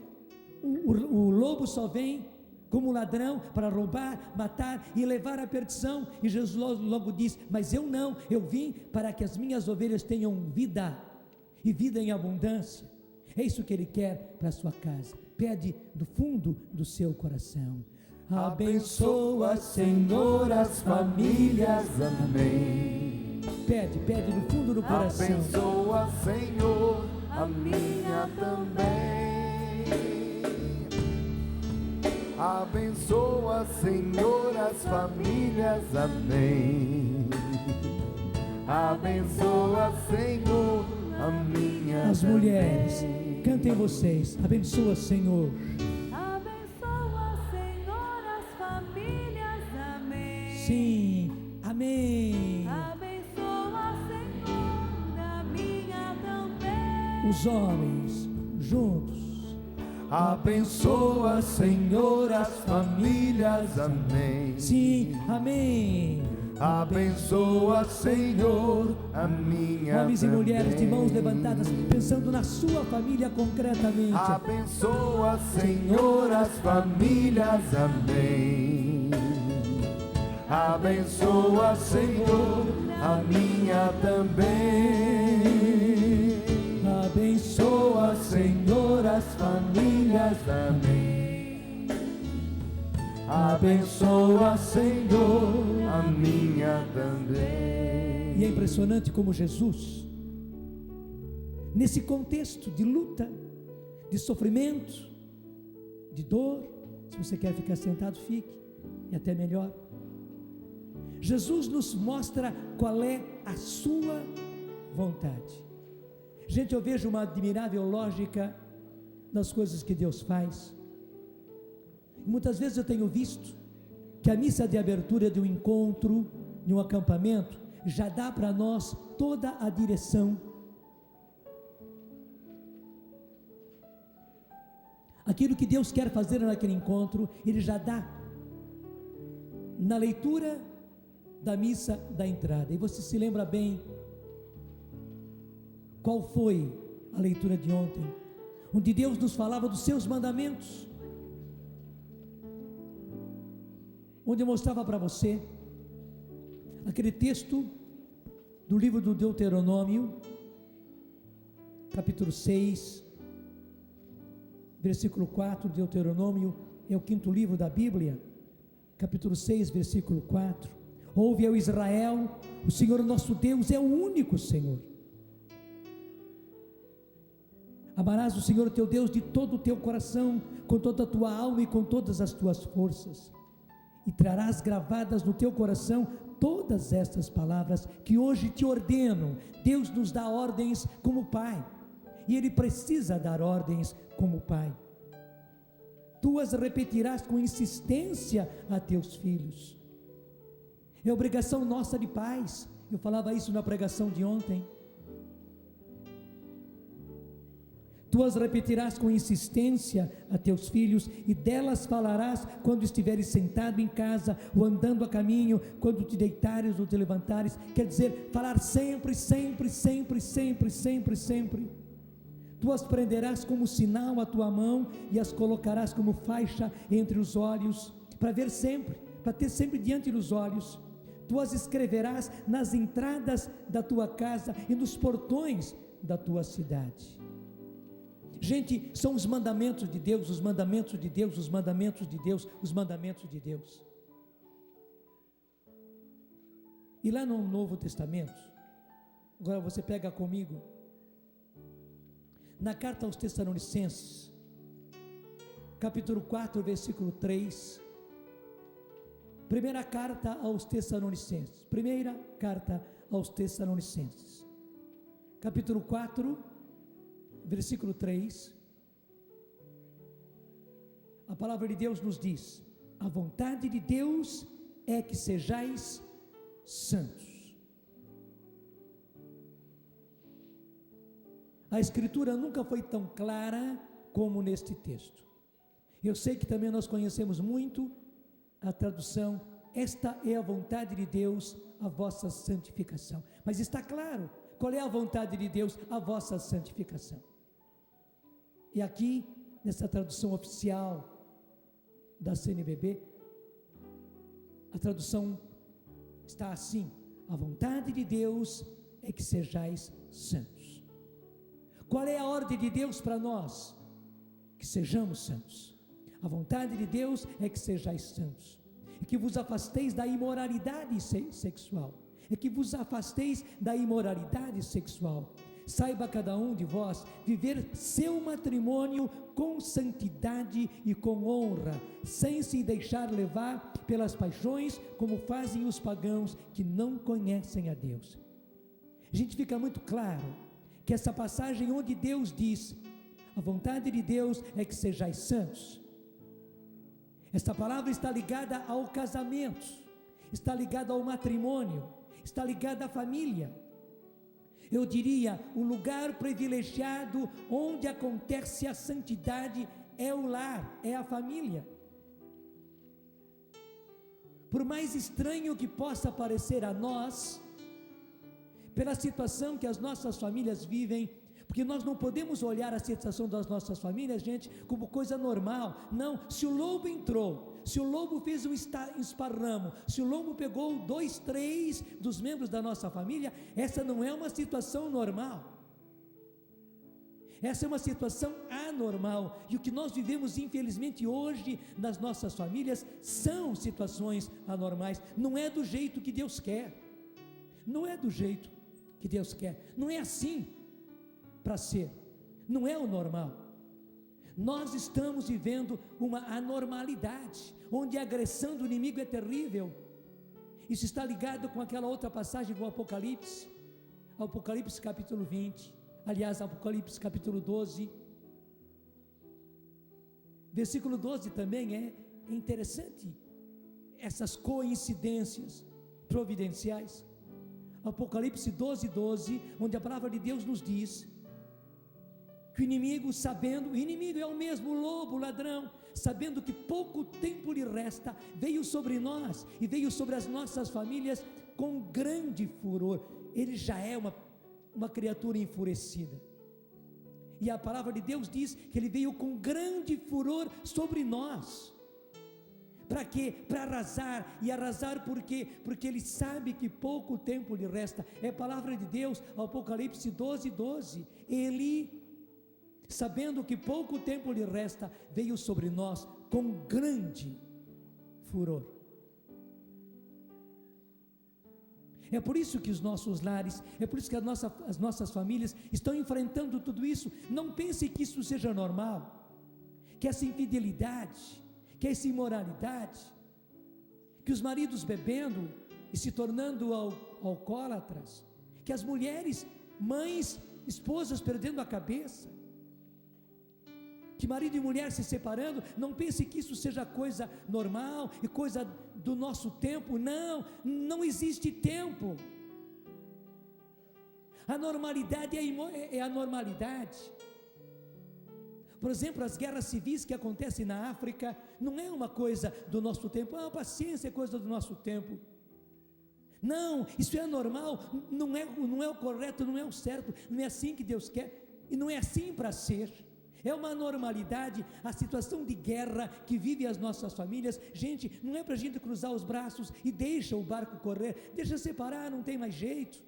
o lobo só vem como ladrão para roubar, matar e levar à perdição. E Jesus logo diz: mas eu não, eu vim para que as minhas ovelhas tenham vida, e vida em abundância. É isso que Ele quer para a sua casa. Pede do fundo do seu coração. Abençoa, Senhor, as famílias. Amém. Pede do fundo do coração. Abençoa, Senhor, a minha também. Abençoa, Senhor, as famílias. Amém. Abençoa, Senhor, a minha As mulheres, cantem vocês. Abençoa, Senhor. Abençoa, Senhor, as famílias. Amém. Sim, amém. Abençoa, Senhor, a minha também. Os homens, juntos. Abençoa, Senhor, as famílias. Amém. Sim, amém. Abençoa, Senhor, a minha Homens e mulheres de mãos também. levantadas, pensando na sua família concretamente. Abençoa, Senhor, as famílias. Amém. Abençoa, Senhor, a minha também. Abençoa, Senhor, as famílias. Amém. Abençoa, Senhor, a minha também. E é impressionante como Jesus, nesse contexto de luta, de sofrimento, de dor, se você quer ficar sentado, fique, e até melhor. Jesus nos mostra qual é a sua vontade. Gente, eu vejo uma admirável lógica nas coisas que Deus faz. Muitas vezes eu tenho visto que a missa de abertura de um encontro, de um acampamento, já dá para nós toda a direção. Aquilo que Deus quer fazer naquele encontro, Ele já dá na leitura da missa da entrada. E você se lembra bem qual foi a leitura de ontem, onde Deus nos falava dos seus mandamentos, onde eu mostrava para você aquele texto do livro do Deuteronômio, capítulo 6, versículo 4. Deuteronômio é o 5º livro da Bíblia, capítulo 6, versículo 4. Ouve, ó Israel, o Senhor nosso Deus é o único Senhor. Amarás o Senhor teu Deus de todo o teu coração, com toda a tua alma e com todas as tuas forças, e trarás gravadas no teu coração todas estas palavras que hoje te ordeno. Deus nos dá ordens como Pai, e Ele precisa dar ordens como Pai. Tu as repetirás com insistência a teus filhos. É obrigação nossa de pais. Eu falava isso na pregação de ontem. Tu as repetirás com insistência a teus filhos, e delas falarás quando estiveres sentado em casa, ou andando a caminho, quando te deitares ou te levantares. Quer dizer, falar sempre, sempre, sempre, sempre, sempre, sempre. Tu as prenderás como sinal à tua mão, e as colocarás como faixa entre os olhos, para ver sempre, para ter sempre diante dos olhos. Tu as escreverás nas entradas da tua casa e nos portões da tua cidade. Gente, são os mandamentos de Deus, os mandamentos de Deus, os mandamentos de Deus, os mandamentos de Deus. E lá no Novo Testamento, agora você pega comigo, na carta aos Tessalonicenses, capítulo 4, versículo 3, primeira carta aos Tessalonicenses, capítulo 4, versículo 3, a palavra de Deus nos diz: a vontade de Deus é que sejais santos. A Escritura nunca foi tão clara como neste texto. Eu sei que também nós conhecemos muito a tradução: esta é a vontade de Deus, a vossa santificação. Mas está claro, qual é a vontade de Deus? A vossa santificação. E aqui, nessa tradução oficial da CNBB, a tradução está assim: a vontade de Deus é que sejais santos. Qual é a ordem de Deus para nós? Que sejamos santos. A vontade de Deus é que sejais santos, e que vos afasteis da imoralidade sexual, é que vos afasteis da imoralidade sexual. Saiba cada um de vós viver seu matrimônio com santidade e com honra, sem se deixar levar pelas paixões, como fazem os pagãos que não conhecem a Deus. A gente fica muito claro que essa passagem onde Deus diz, a vontade de Deus é que sejais santos, esta palavra está ligada ao casamento, está ligada ao matrimônio, está ligada à família. Eu diria, o lugar privilegiado onde acontece a santidade é o lar, é a família. Por mais estranho que possa parecer a nós, pela situação que as nossas famílias vivem, porque nós não podemos olhar a situação das nossas famílias, gente, como coisa normal. Não, se o lobo entrou, se o lobo fez um esparramo, se o lobo pegou 2, 3 dos membros da nossa família, essa não é uma situação normal. Essa é uma situação anormal, e o que nós vivemos infelizmente hoje nas nossas famílias são situações anormais. Não é do jeito que Deus quer, não é do jeito que Deus quer, não é assim para ser, não é o normal. Nós estamos vivendo uma anormalidade, onde a agressão do inimigo é terrível. Isso está ligado com aquela outra passagem do Apocalipse capítulo 20, aliás, Apocalipse capítulo 12, versículo 12 também é interessante, essas coincidências providenciais. Apocalipse 12, 12, onde a palavra de Deus nos diz que o inimigo, sabendo, o inimigo é o mesmo lobo, ladrão, sabendo que pouco tempo lhe resta, veio sobre nós e veio sobre as nossas famílias com grande furor. Ele já é uma criatura enfurecida, e a palavra de Deus diz que ele veio com grande furor sobre nós. Para quê? Para arrasar. E arrasar por quê? Porque ele sabe que pouco tempo lhe resta. É a palavra de Deus, Apocalipse 12, 12. Ele, sabendo que pouco tempo lhe resta, veio sobre nós com grande furor. É por isso que os nossos lares, é por isso que as nossas famílias estão enfrentando tudo isso. Não pense que isso seja normal, que essa infidelidade, que essa imoralidade, que os maridos bebendo e se tornando alcoólatras, que as mulheres, mães, esposas perdendo a cabeça, que marido e mulher se separando. Não pense que isso seja coisa normal e coisa do nosso tempo. Não, não existe tempo. A normalidade é a normalidade. Por exemplo, as guerras civis que acontecem na África, não é uma coisa do nosso tempo. Paciência, é coisa do nosso tempo. Não, isso é normal, não é o correto, não é o certo, não é assim que Deus quer, e não é assim para ser. É uma normalidade, a situação de guerra que vive as nossas famílias. Gente, não é para a gente cruzar os braços e deixa o barco correr, deixa separar, não tem mais jeito.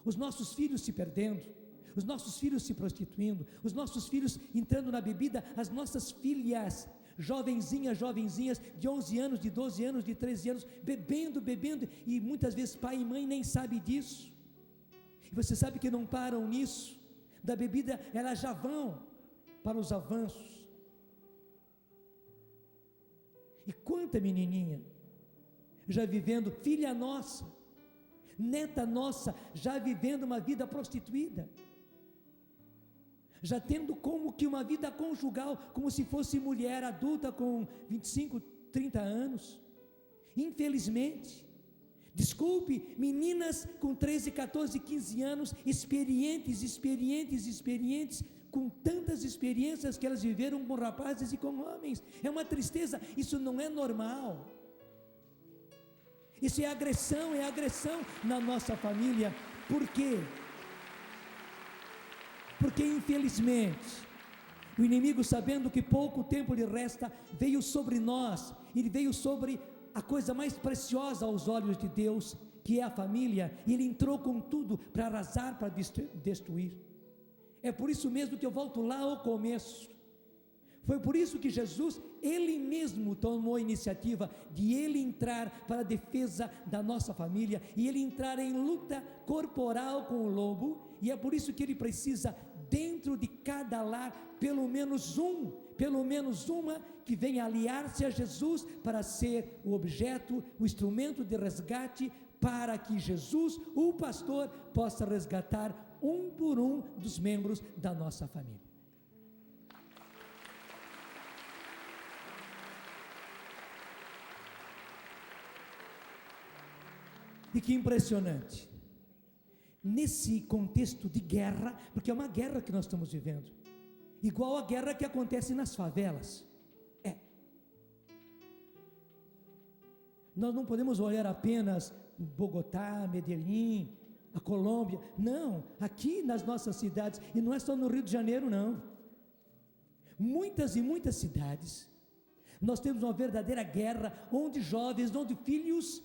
Os nossos filhos se perdendo, os nossos filhos se prostituindo, os nossos filhos entrando na bebida, as nossas filhas, jovenzinhas de 11 anos, de 12 anos, de 13 anos, bebendo, e muitas vezes pai e mãe nem sabem disso. E você sabe que não param nisso, da bebida, elas já vão para os avanços. E quanta menininha já vivendo, filha nossa, neta nossa, já vivendo uma vida prostituída, já tendo como que uma vida conjugal, como se fosse mulher adulta com 25, 30 anos, infelizmente. Desculpe, meninas com 13, 14, 15 anos, experientes, com tantas experiências que elas viveram com rapazes e com homens. É uma tristeza, isso não é normal. Isso é agressão na nossa família. Por quê? Porque infelizmente O inimigo, sabendo que pouco tempo lhe resta, veio sobre nós, ele veio sobre a coisa mais preciosa aos olhos de Deus, que é a família, e ele entrou com tudo para arrasar, para destruir. É por isso mesmo que eu volto lá ao começo. Foi por isso que Jesus, ele mesmo tomou a iniciativa de ele entrar para a defesa da nossa família, e ele entrar em luta corporal com o lobo, e é por isso que ele precisa, dentro de cada lar, pelo menos uma que venha aliar-se a Jesus para ser o objeto, o instrumento de resgate, para que Jesus, o pastor, possa resgatar um por um dos membros da nossa família. E que impressionante, nesse contexto de guerra, porque é uma guerra que nós estamos vivendo, igual a guerra que acontece nas favelas. Nós não podemos olhar apenas Bogotá, Medellín, a Colômbia, não, aqui nas nossas cidades, e não é só no Rio de Janeiro não, muitas e muitas cidades, nós temos uma verdadeira guerra, onde jovens, onde filhos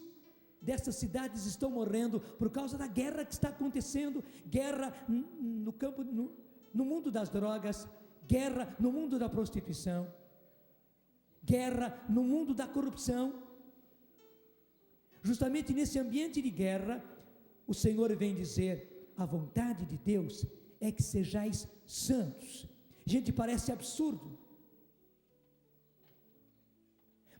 dessas cidades estão morrendo, por causa da guerra que está acontecendo, guerra no campo, no mundo das drogas, guerra no mundo da prostituição, guerra no mundo da corrupção. Justamente nesse ambiente de guerra, o Senhor vem dizer, a vontade de Deus é que sejais santos. Gente, parece absurdo,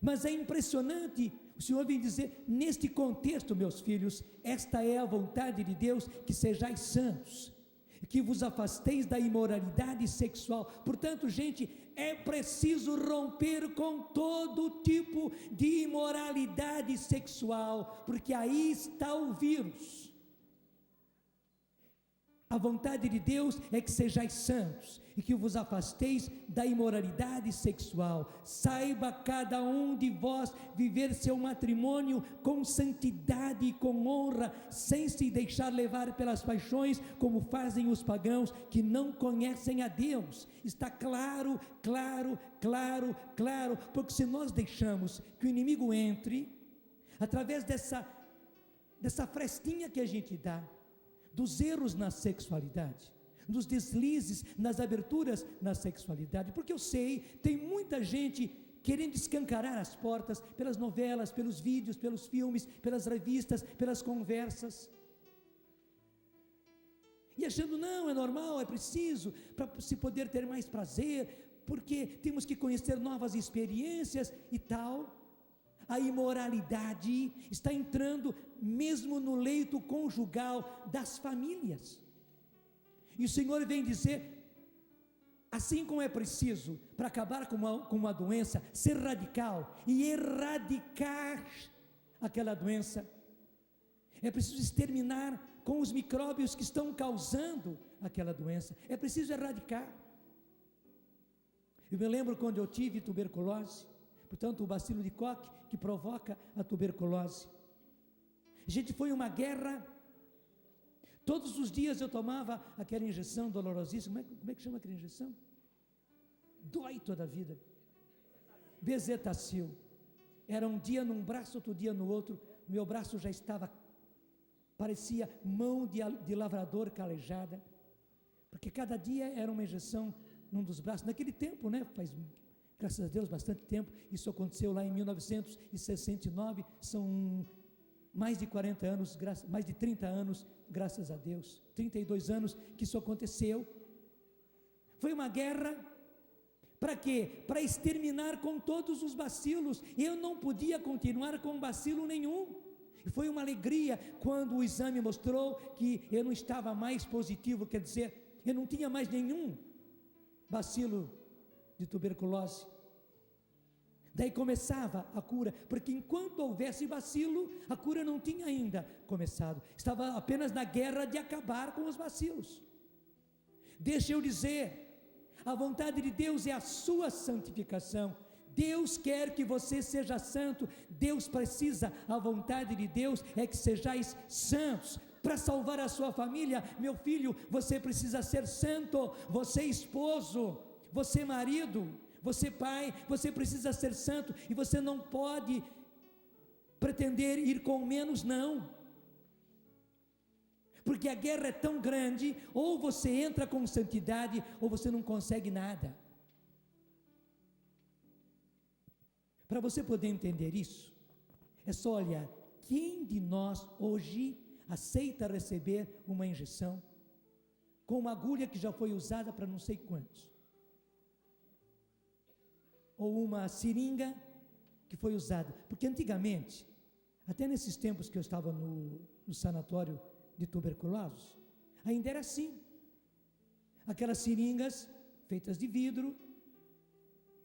mas é impressionante. O Senhor vem dizer, neste contexto, meus filhos, esta é a vontade de Deus, que sejais santos, que vos afasteis da imoralidade sexual. Portanto, gente, é preciso romper com todo tipo de imoralidade sexual, porque aí está o vírus. A vontade de Deus é que sejais santos e que vos afasteis da imoralidade sexual. Saiba cada um de vós viver seu matrimônio com santidade e com honra, sem se deixar levar pelas paixões, como fazem os pagãos que não conhecem a Deus. Está claro, porque se nós deixamos que o inimigo entre, através dessa frestinha que a gente dá, dos erros na sexualidade, dos deslizes, nas aberturas na sexualidade, porque eu sei, tem muita gente querendo escancarar as portas, pelas novelas, pelos vídeos, pelos filmes, pelas revistas, pelas conversas, e achando, não, é normal, é preciso, para se poder ter mais prazer, porque temos que conhecer novas experiências e tal. A imoralidade está entrando mesmo no leito conjugal das famílias, e o Senhor vem dizer, assim como é preciso para acabar com uma doença, ser radical e erradicar aquela doença, é preciso exterminar com os micróbios que estão causando aquela doença, é preciso erradicar. Eu me lembro quando eu tive tuberculose, portanto o bacilo de Koch, que provoca a tuberculose. Gente, foi uma guerra. Todos os dias eu tomava aquela injeção dolorosíssima, como é que chama aquela injeção? Dói toda a vida. Bezetacil. Era um dia num braço, outro dia no outro, meu braço já estava, parecia mão de lavrador calejada, porque cada dia era uma injeção num dos braços, naquele tempo, né, faz, graças a Deus, bastante tempo, isso aconteceu lá em 1969, são mais de 40 anos, mais de 30 anos, graças a Deus, 32 anos que isso aconteceu. Foi uma guerra, para quê? Para exterminar com todos os bacilos. Eu não podia continuar com bacilo nenhum, e foi uma alegria quando o exame mostrou que eu não estava mais positivo, quer dizer, eu não tinha mais nenhum bacilo de tuberculose. Daí começava a cura, porque enquanto houvesse bacilo, a cura não tinha ainda começado, estava apenas na guerra de acabar com os bacilos. Deixa eu dizer, a vontade de Deus é a sua santificação. Deus quer que você seja santo, Deus precisa, a vontade de Deus é que sejais santos. Para salvar a sua família, meu filho, você precisa ser santo. Você esposo, Você marido, você pai, você precisa ser santo e você não pode pretender ir com menos, não. Porque a guerra é tão grande, ou você entra com santidade, ou você não consegue nada. Para você poder entender isso, é só olhar, quem de nós hoje aceita receber uma injeção com uma agulha que já foi usada para não sei quantos? Ou uma seringa que foi usada? Porque antigamente, até nesses tempos que eu estava no sanatório de tuberculosos, ainda era assim. Aquelas seringas feitas de vidro,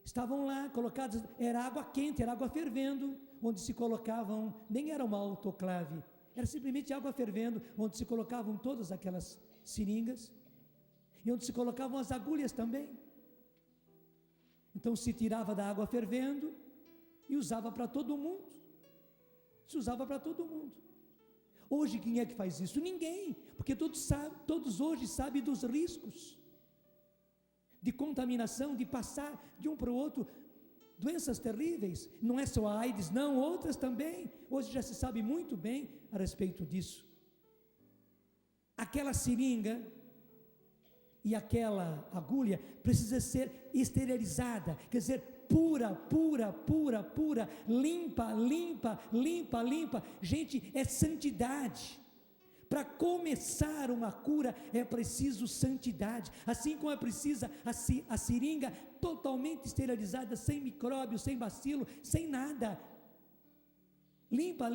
estavam lá colocadas, era água quente, era água fervendo, onde se colocavam, nem era uma autoclave, era simplesmente água fervendo, onde se colocavam todas aquelas seringas, e onde se colocavam as agulhas também. Então se tirava da água fervendo, e usava para todo mundo, se usava para todo mundo. Hoje quem é que faz isso? Ninguém, porque todos hoje sabem dos riscos, de contaminação, de passar de um para o outro, doenças terríveis, não é só a AIDS não, outras também, hoje já se sabe muito bem a respeito disso. Aquela seringa e aquela agulha precisa ser esterilizada, quer dizer, pura, limpa, gente, é santidade. Para começar uma cura é preciso santidade, assim como é precisa a seringa totalmente esterilizada, sem micróbio, sem bacilo, sem nada, limpa,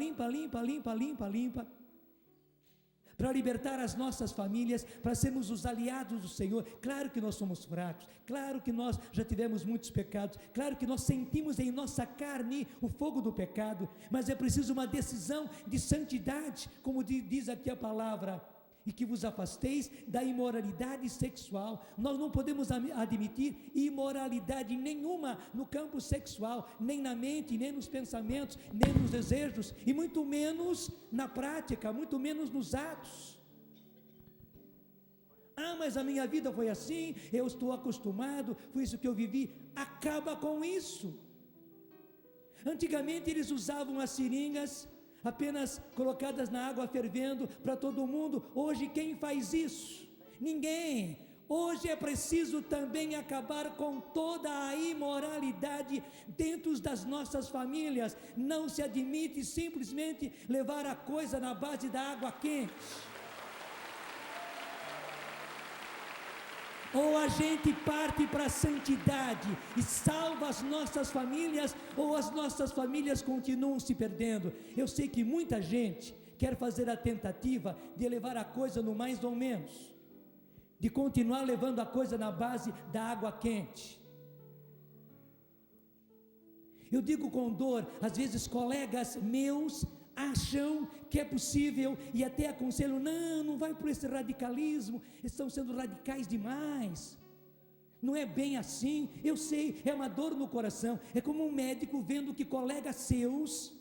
para libertar as nossas famílias, para sermos os aliados do Senhor. Claro que nós somos fracos, claro que nós já tivemos muitos pecados, claro que nós sentimos em nossa carne o fogo do pecado, mas é preciso uma decisão de santidade, como diz aqui a palavra, e que vos afasteis da imoralidade sexual. Nós não podemos admitir imoralidade nenhuma no campo sexual, nem na mente, nem nos pensamentos, nem nos desejos, e muito menos na prática, muito menos nos atos. Ah, mas a minha vida foi assim, eu estou acostumado, foi isso que eu vivi. Acaba com isso. Antigamente eles usavam as seringas apenas colocadas na água fervendo para todo mundo. Hoje quem faz isso? Ninguém. Hoje é preciso também acabar com toda a imoralidade dentro das nossas famílias. Não se admite simplesmente levar a coisa na base da água quente. Ou a gente parte para a santidade e salva as nossas famílias, ou as nossas famílias continuam se perdendo. Eu sei que muita gente quer fazer a tentativa de levar a coisa no mais ou menos, de continuar levando a coisa na base da água quente. Eu digo com dor, às vezes colegas meus acham que é possível e até aconselham, não vai por esse radicalismo, estão sendo radicais demais, não é bem assim. Eu sei, é uma dor no coração, é como um médico vendo que colegas seus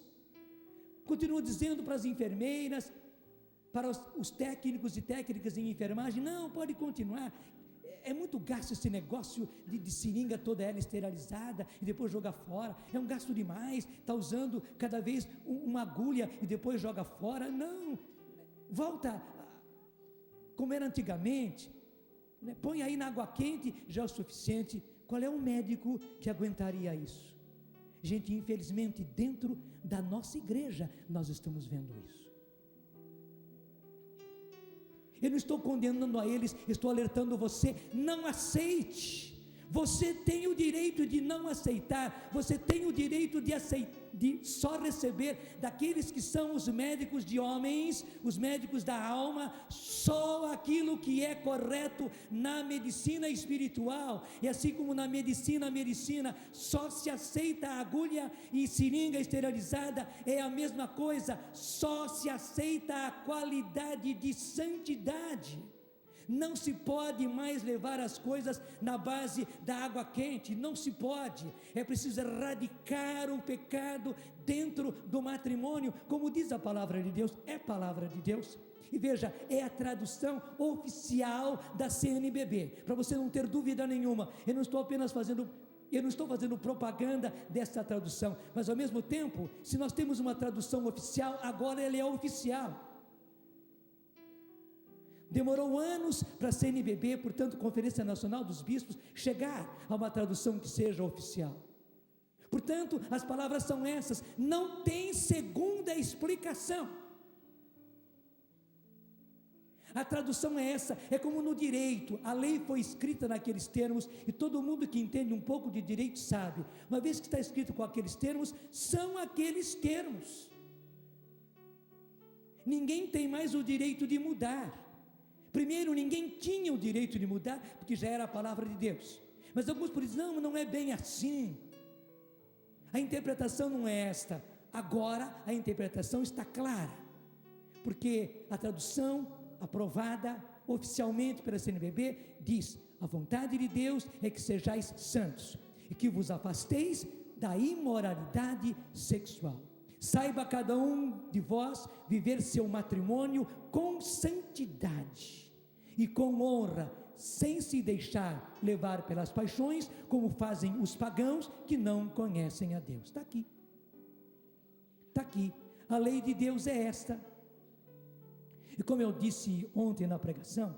continuam dizendo para as enfermeiras, para os técnicos e técnicas em enfermagem, não, pode continuar, é muito gasto esse negócio de seringa toda ela esterilizada e depois jogar fora, é um gasto demais, está usando cada vez uma agulha e depois joga fora. Não, volta como era antigamente, né? Põe aí na água quente, já é o suficiente. Qual é o médico que aguentaria isso? Gente, infelizmente dentro da nossa igreja nós estamos vendo isso. Eu não estou condenando a eles, estou alertando você, não aceite. Você tem o direito de não aceitar, você tem o direito de só receber daqueles que são os médicos de homens, os médicos da alma, só aquilo que é correto na medicina espiritual. E assim como na medicina só se aceita a agulha e seringa esterilizada, é a mesma coisa, só se aceita a qualidade de santidade. Não se pode mais levar as coisas na base da água quente, não se pode. É preciso erradicar o pecado dentro do matrimônio, como diz a palavra de Deus, é palavra de Deus. E veja, é a tradução oficial da CNBB, para você não ter dúvida nenhuma. Eu não estou fazendo propaganda dessa tradução, mas ao mesmo tempo, se nós temos uma tradução oficial, agora ela é oficial. Demorou anos para a CNBB, portanto, Conferência Nacional dos Bispos, chegar a uma tradução que seja oficial. Portanto, as palavras são essas, não tem segunda explicação. A tradução é essa, é como no direito, a lei foi escrita naqueles termos, e todo mundo que entende um pouco de direito sabe, uma vez que está escrito com aqueles termos, são aqueles termos. Ninguém tem mais o direito de mudar. Primeiro, ninguém tinha o direito de mudar, porque já era a palavra de Deus. Mas alguns por dizem, não é bem assim. A interpretação não é esta. Agora a interpretação está clara, porque a tradução aprovada oficialmente pela CNBB diz: a vontade de Deus é que sejais santos e que vos afasteis da imoralidade sexual. Saiba cada um de vós viver seu matrimônio com santidade e com honra, sem se deixar levar pelas paixões, como fazem os pagãos que não conhecem a Deus. Está aqui, a lei de Deus é esta. E como eu disse ontem na pregação,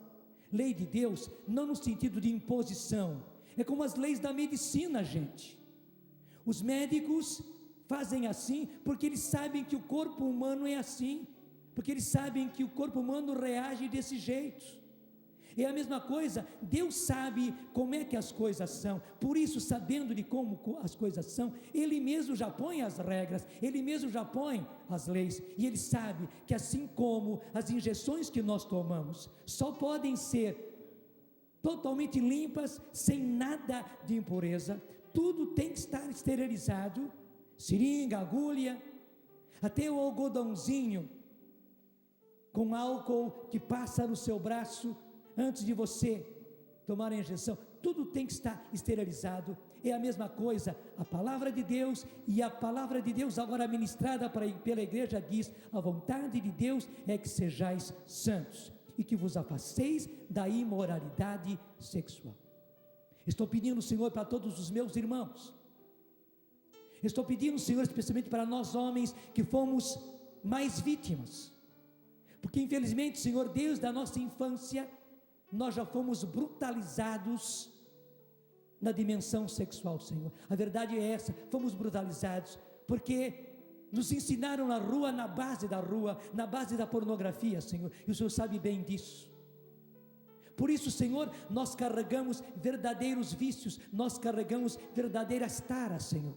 lei de Deus não no sentido de imposição, é como as leis da medicina, gente. Os médicos fazem assim porque eles sabem que o corpo humano é assim, porque eles sabem que o corpo humano reage desse jeito. É a mesma coisa, Deus sabe como é que as coisas são, por isso, sabendo de como as coisas são, Ele mesmo já põe as regras, Ele mesmo já põe as leis, e Ele sabe que assim como as injeções que nós tomamos só podem ser totalmente limpas, sem nada de impureza, tudo tem que estar esterilizado, seringa, agulha, até o algodãozinho com álcool que passa no seu braço, antes de você tomar a injeção, tudo tem que estar esterilizado. É a mesma coisa, a palavra de Deus, e a palavra de Deus agora ministrada pela igreja diz: a vontade de Deus é que sejais santos e que vos afasteis da imoralidade sexual. Estou pedindo, Senhor, para todos os meus irmãos, estou pedindo, Senhor, especialmente para nós homens que fomos mais vítimas, porque infelizmente, Senhor Deus, da nossa infância, nós já fomos brutalizados na dimensão sexual, Senhor. A verdade é essa, fomos brutalizados, porque nos ensinaram na rua, na base da pornografia, Senhor, e o Senhor sabe bem disso. Por isso, Senhor, nós carregamos verdadeiros vícios, nós carregamos verdadeiras taras, Senhor.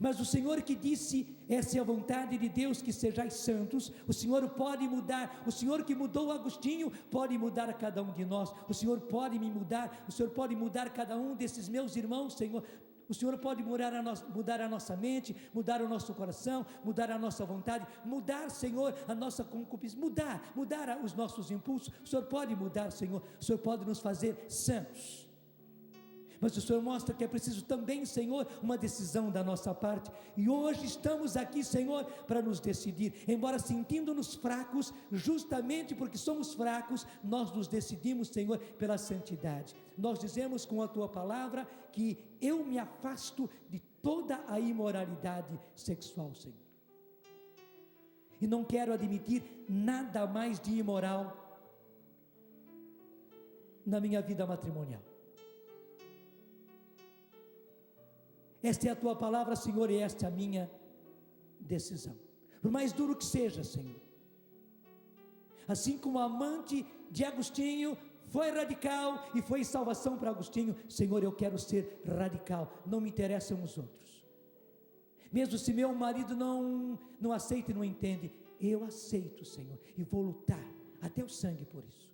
Mas o Senhor que disse, essa é a vontade de Deus, que sejais santos, o Senhor pode mudar, o Senhor que mudou Agostinho, pode mudar a cada um de nós, o Senhor pode me mudar, o Senhor pode mudar cada um desses meus irmãos, Senhor, o Senhor pode mudar a nossa mente, mudar o nosso coração, mudar a nossa vontade, mudar, Senhor, a nossa concupiscência, mudar os nossos impulsos, o Senhor pode mudar, Senhor, o Senhor pode nos fazer santos. Mas o Senhor mostra que é preciso também, Senhor, uma decisão da nossa parte, e hoje estamos aqui, Senhor, para nos decidir, embora sentindo-nos fracos, justamente porque somos fracos, nós nos decidimos, Senhor, pela santidade. Nós dizemos com a Tua palavra que eu me afasto de toda a imoralidade sexual, Senhor, e não quero admitir nada mais de imoral na minha vida matrimonial. Esta é a Tua palavra, Senhor, e esta é a minha decisão, por mais duro que seja, Senhor. Assim como a amante de Agostinho foi radical e foi salvação para Agostinho, Senhor, eu quero ser radical, não me interessam os outros. Mesmo se meu marido não aceita e não entende, eu aceito, Senhor, e vou lutar até o sangue por isso.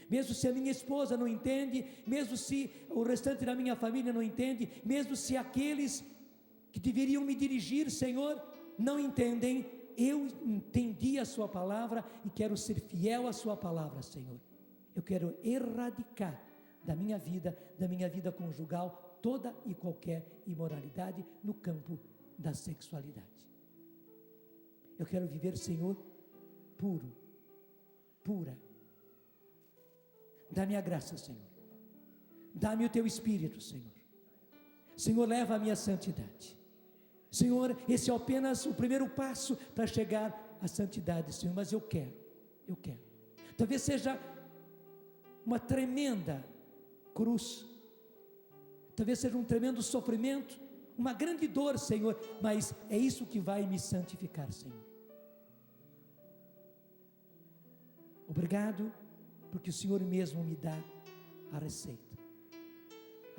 Mesmo se a minha esposa não entende, mesmo se o restante da minha família não entende, mesmo se aqueles que deveriam me dirigir, Senhor, não entendem, eu entendi a Sua palavra e quero ser fiel à Sua palavra, Senhor. Eu quero erradicar da minha vida conjugal, toda e qualquer imoralidade no campo da sexualidade. Eu quero viver, Senhor, puro, pura. Dá-me a graça, Senhor. Dá-me o teu Espírito, Senhor. Senhor, leva a minha santidade. Senhor, esse é apenas o primeiro passo para chegar à santidade, Senhor, mas eu quero. Talvez seja uma tremenda cruz, talvez seja um tremendo sofrimento, uma grande dor, Senhor, mas é isso que vai me santificar, Senhor. Obrigado, porque o Senhor mesmo me dá a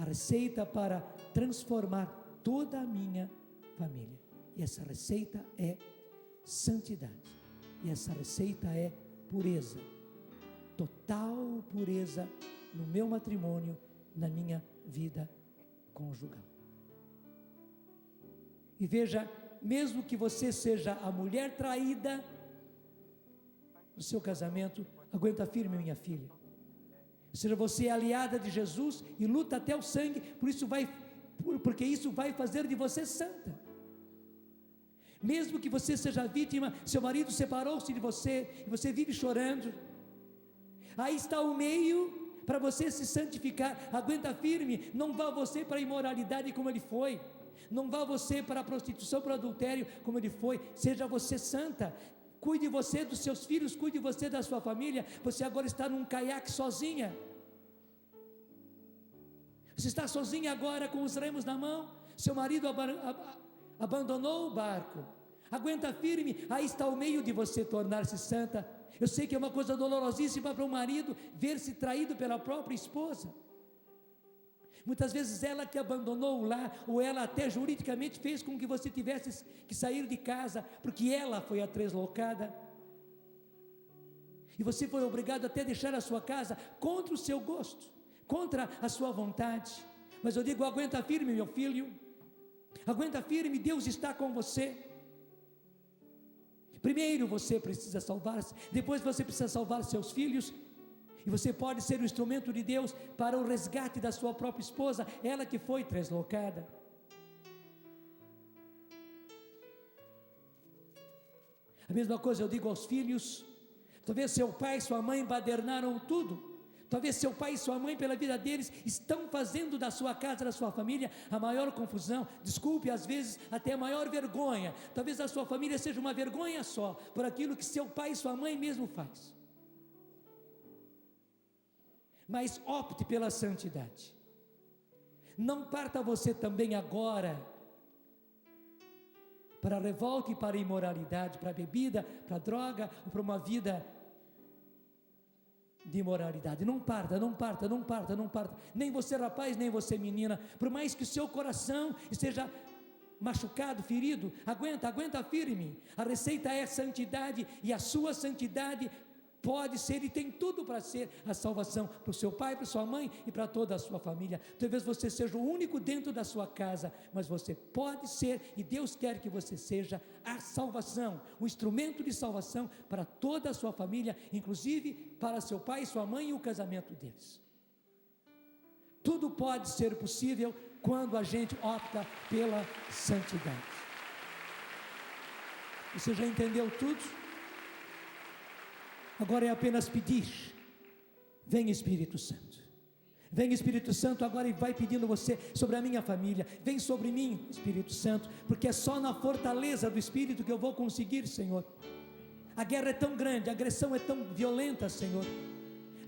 receita para transformar toda a minha família, e essa receita é santidade, e essa receita é pureza, total pureza no meu matrimônio, na minha vida conjugal. E veja, mesmo que você seja a mulher traída no seu casamento, aguenta firme, minha filha. Seja você aliada de Jesus e luta até o sangue, porque isso vai fazer de você santa. Mesmo que você seja vítima, seu marido separou-se de você e você vive chorando, aí está o meio para você se santificar. Aguenta firme, não vá você para a imoralidade como ele foi, não vá você para a prostituição, para o adultério como ele foi. Seja você santa, cuide você dos seus filhos, cuide você da sua família. Você agora está num caiaque sozinha, você está sozinha agora com os remos na mão, seu marido abandonou o barco. Aguenta firme, aí está o meio de você tornar-se santa. Eu sei que é uma coisa dolorosíssima para um marido ver-se traído pela própria esposa. Muitas vezes ela que abandonou o lar, ou ela até juridicamente fez com que você tivesse que sair de casa, porque ela foi a deslocada, e você foi obrigado até a deixar a sua casa contra o seu gosto, contra a sua vontade. Mas eu digo, aguenta firme, meu filho, aguenta firme, Deus está com você. Primeiro você precisa salvar-se, depois você precisa salvar seus filhos, e você pode ser o instrumento de Deus para o resgate da sua própria esposa, ela que foi deslocada. A mesma coisa eu digo aos filhos. Talvez seu pai e sua mãe badernaram tudo, talvez seu pai e sua mãe, pela vida deles, estão fazendo da sua casa, da sua família, a maior confusão, desculpe, às vezes até a maior vergonha. Talvez a sua família seja uma vergonha só, por aquilo que seu pai e sua mãe mesmo faz. Mas opte pela santidade. Não parta você também agora para a revolta e para a imoralidade, para a bebida, para a droga, ou para uma vida de imoralidade. Não parta. Nem você rapaz, nem você menina. Por mais que o seu coração esteja machucado, ferido, aguenta firme. A receita é santidade, e a sua santidade pode ser e tem tudo para ser a salvação para o seu pai, para sua mãe e para toda a sua família. Talvez você seja o único dentro da sua casa, mas você pode ser, e Deus quer que você seja a salvação, o instrumento de salvação para toda a sua família, inclusive para seu pai e sua mãe e o casamento deles. Tudo pode ser possível quando a gente opta pela santidade. Você já entendeu tudo? Agora é apenas pedir. Vem Espírito Santo, vem Espírito Santo agora, e vai pedindo você sobre a minha família. Vem sobre mim, Espírito Santo, porque é só na fortaleza do Espírito que eu vou conseguir, Senhor. A guerra é tão grande, a agressão é tão violenta, Senhor,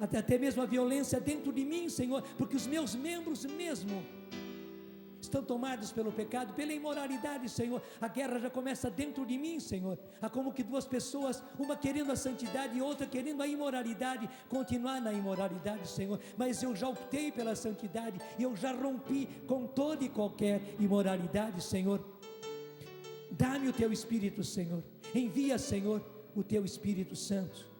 até mesmo a violência dentro de mim, Senhor, porque os meus membros mesmo estão tomados pelo pecado, pela imoralidade, Senhor. A guerra já começa dentro de mim, Senhor. Há como que duas pessoas, uma querendo a santidade e outra querendo a imoralidade, continuar na imoralidade, Senhor. Mas eu já optei pela santidade, e eu já rompi com toda e qualquer imoralidade, Senhor. Dá-me o teu Espírito, Senhor. Envia, Senhor, o teu Espírito Santo,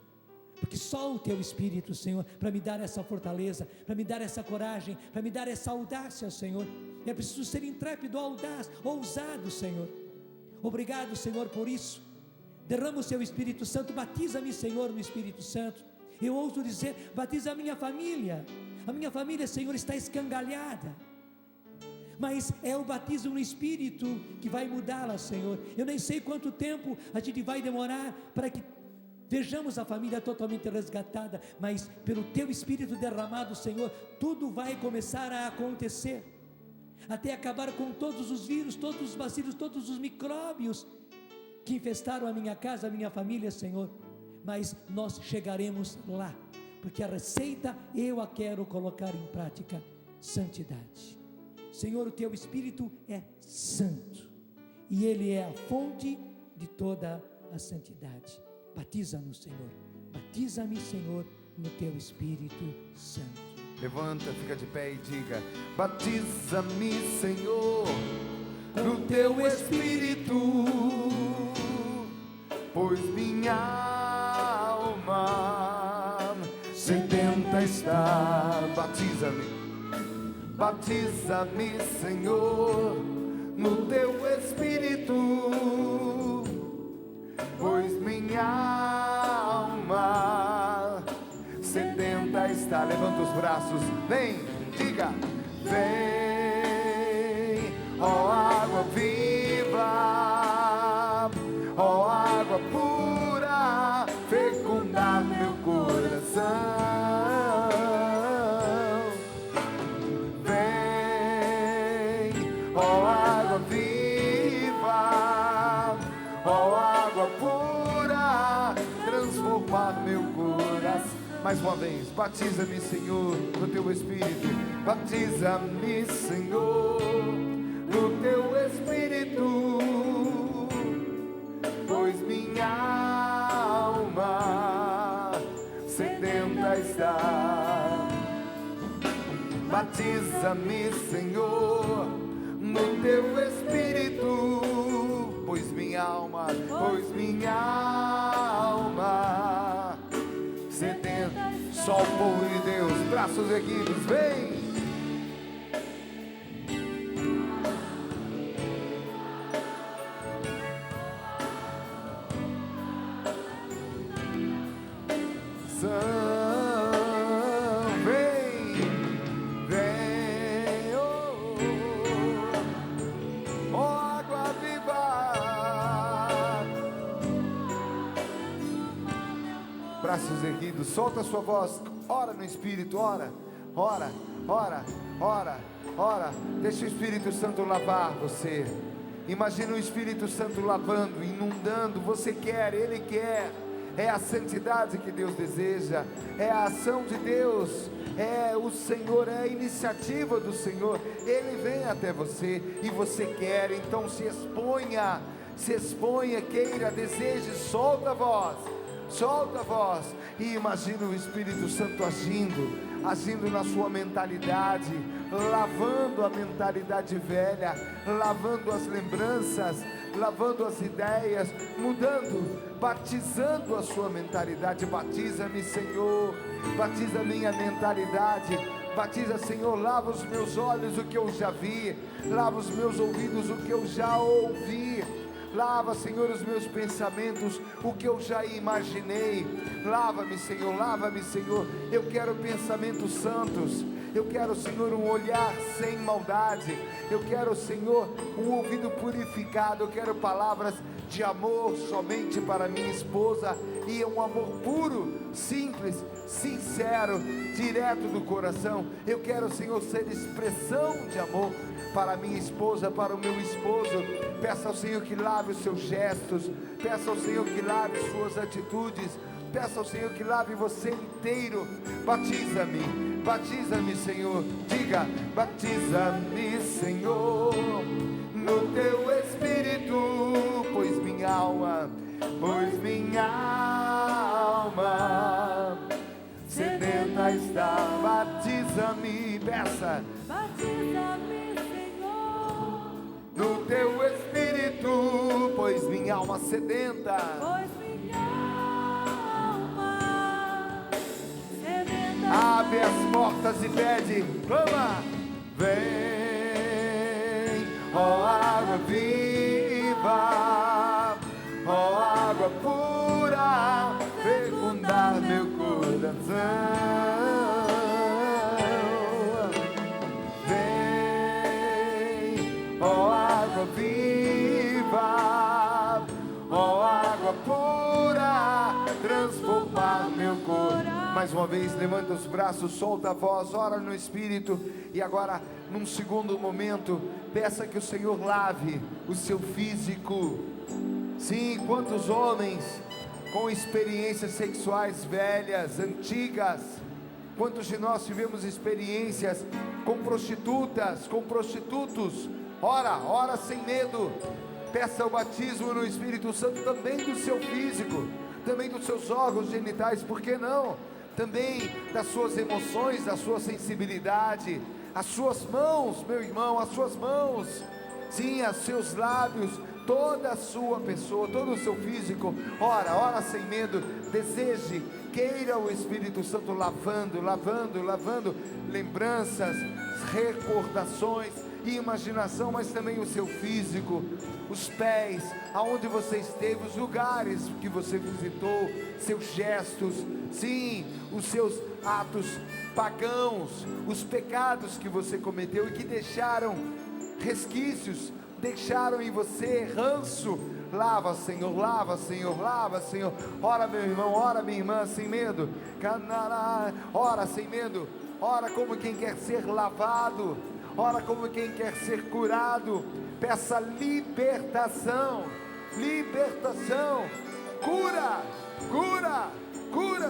porque só o teu Espírito, Senhor, para me dar essa fortaleza, para me dar essa coragem, para me dar essa audácia, Senhor. É preciso ser intrépido, audaz, ousado, Senhor. Obrigado, Senhor, por isso. Derrama o seu Espírito Santo, batiza-me, Senhor, no Espírito Santo. Eu ouso dizer, batiza a minha família. A minha família, Senhor, está escangalhada, mas é o batismo no Espírito que vai mudá-la, Senhor. Eu nem sei quanto tempo a gente vai demorar para que vejamos a família totalmente resgatada, mas pelo Teu Espírito derramado, Senhor, tudo vai começar a acontecer, até acabar com todos os vírus, todos os bacilos, todos os micróbios que infestaram a minha casa, a minha família, Senhor. Mas nós chegaremos lá, porque a receita eu a quero colocar em prática: santidade. Senhor, o Teu Espírito é santo, e Ele é a fonte de toda a santidade. Batiza-nos, Senhor, batiza-me, Senhor, no Teu Espírito Santo. Levanta, fica de pé e diga: batiza-me, Senhor, no Teu Espírito, pois minha alma sedenta está. Batiza-me, Senhor, no Teu Espírito, pois minha alma sedenta está. Levanta os braços, vem, diga: vem, ó água viva, ó água pura, fecundar meu coração. Vem, ó água viva, ó água pura, transformar meu coração. Mais uma vez, batiza-me, Senhor, no Teu Espírito. Batiza-me, Senhor, no Teu Espírito, pois minha alma sedenta está. Batiza-me, Senhor, no Teu Espírito, pois minha alma sedenta. Só o povo de Deus, braços erguidos, vem. Braços erguidos, solta a sua voz, ora no Espírito, ora, deixa o Espírito Santo lavar você. Imagina o Espírito Santo lavando, inundando, você quer, Ele quer. É a santidade que Deus deseja, é a ação de Deus, é o Senhor, é a iniciativa do Senhor. Ele vem até você e você quer, então se exponha, queira, deseje, solta a voz e imagina o Espírito Santo agindo na sua mentalidade, lavando a mentalidade velha, lavando as lembranças, lavando as ideias, mudando, batizando a sua mentalidade. Batiza-me, Senhor, batiza a minha mentalidade. Batiza, Senhor, lava os meus olhos o que eu já vi, lava os meus ouvidos o que eu já ouvi. Lava, Senhor, os meus pensamentos, o que eu já imaginei. Lava-me, Senhor, eu quero pensamentos santos. Eu quero, Senhor, um olhar sem maldade. Eu quero, Senhor, um ouvido purificado. Eu quero palavras de amor somente para minha esposa, e um amor puro, simples, sincero, direto do coração. Eu quero, Senhor, ser expressão de amor para minha esposa, para o meu esposo. Peça ao Senhor que lave os seus gestos, peça ao Senhor que lave suas atitudes, peça ao Senhor que lave você inteiro. Batiza-me, Senhor, diga: batiza-me, Senhor, no Teu Espírito, pois minha alma sedenta está. Batiza-me, peça. Batiza-me, Senhor, No Teu Espírito, pois minha alma sedenta. pois minha alma sedenta. Abre as portas e pede, clama. Vem, ó água viva, ó água pura, fecundar meu coração. Ó água viva, ó água pura, Mais uma vez, levanta os braços, solta a voz, ora no Espírito. E agora, num segundo momento, peça que o Senhor lave o seu físico. Sim, quantos homens com experiências sexuais velhas, antigas. Quantos de nós tivemos experiências com prostitutas, com prostitutos? Ora sem medo. Peça o batismo no Espírito Santo também do seu físico, também dos seus órgãos genitais, por que não? Também das suas emoções, da sua sensibilidade, as suas mãos, meu irmão, as suas mãos, sim, os seus lábios, toda a sua pessoa, todo o seu físico. Ora sem medo, deseje, queira o Espírito Santo lavando lembranças, recordações e imaginação, mas também o seu físico, os pés, aonde você esteve, os lugares que você visitou, seus gestos, sim, os seus atos pagãos, os pecados que você cometeu e que deixaram resquícios, deixaram em você ranço. Lava, Senhor, lava, Senhor, lava, Senhor. Ora, meu irmão, ora, minha irmã, sem medo. Ora sem medo. Ora como quem quer ser lavado. Ora como quem quer ser curado. Peça libertação. Libertação. Cura,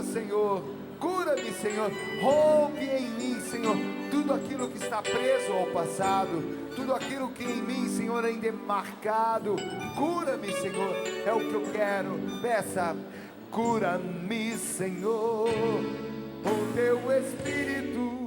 Senhor. Cura-me, Senhor. Rompe em mim, Senhor, tudo aquilo que está preso ao passado, tudo aquilo que em mim, Senhor, ainda é marcado. Cura-me, Senhor, é o que eu quero. Peça, cura-me, Senhor, com teu Espírito.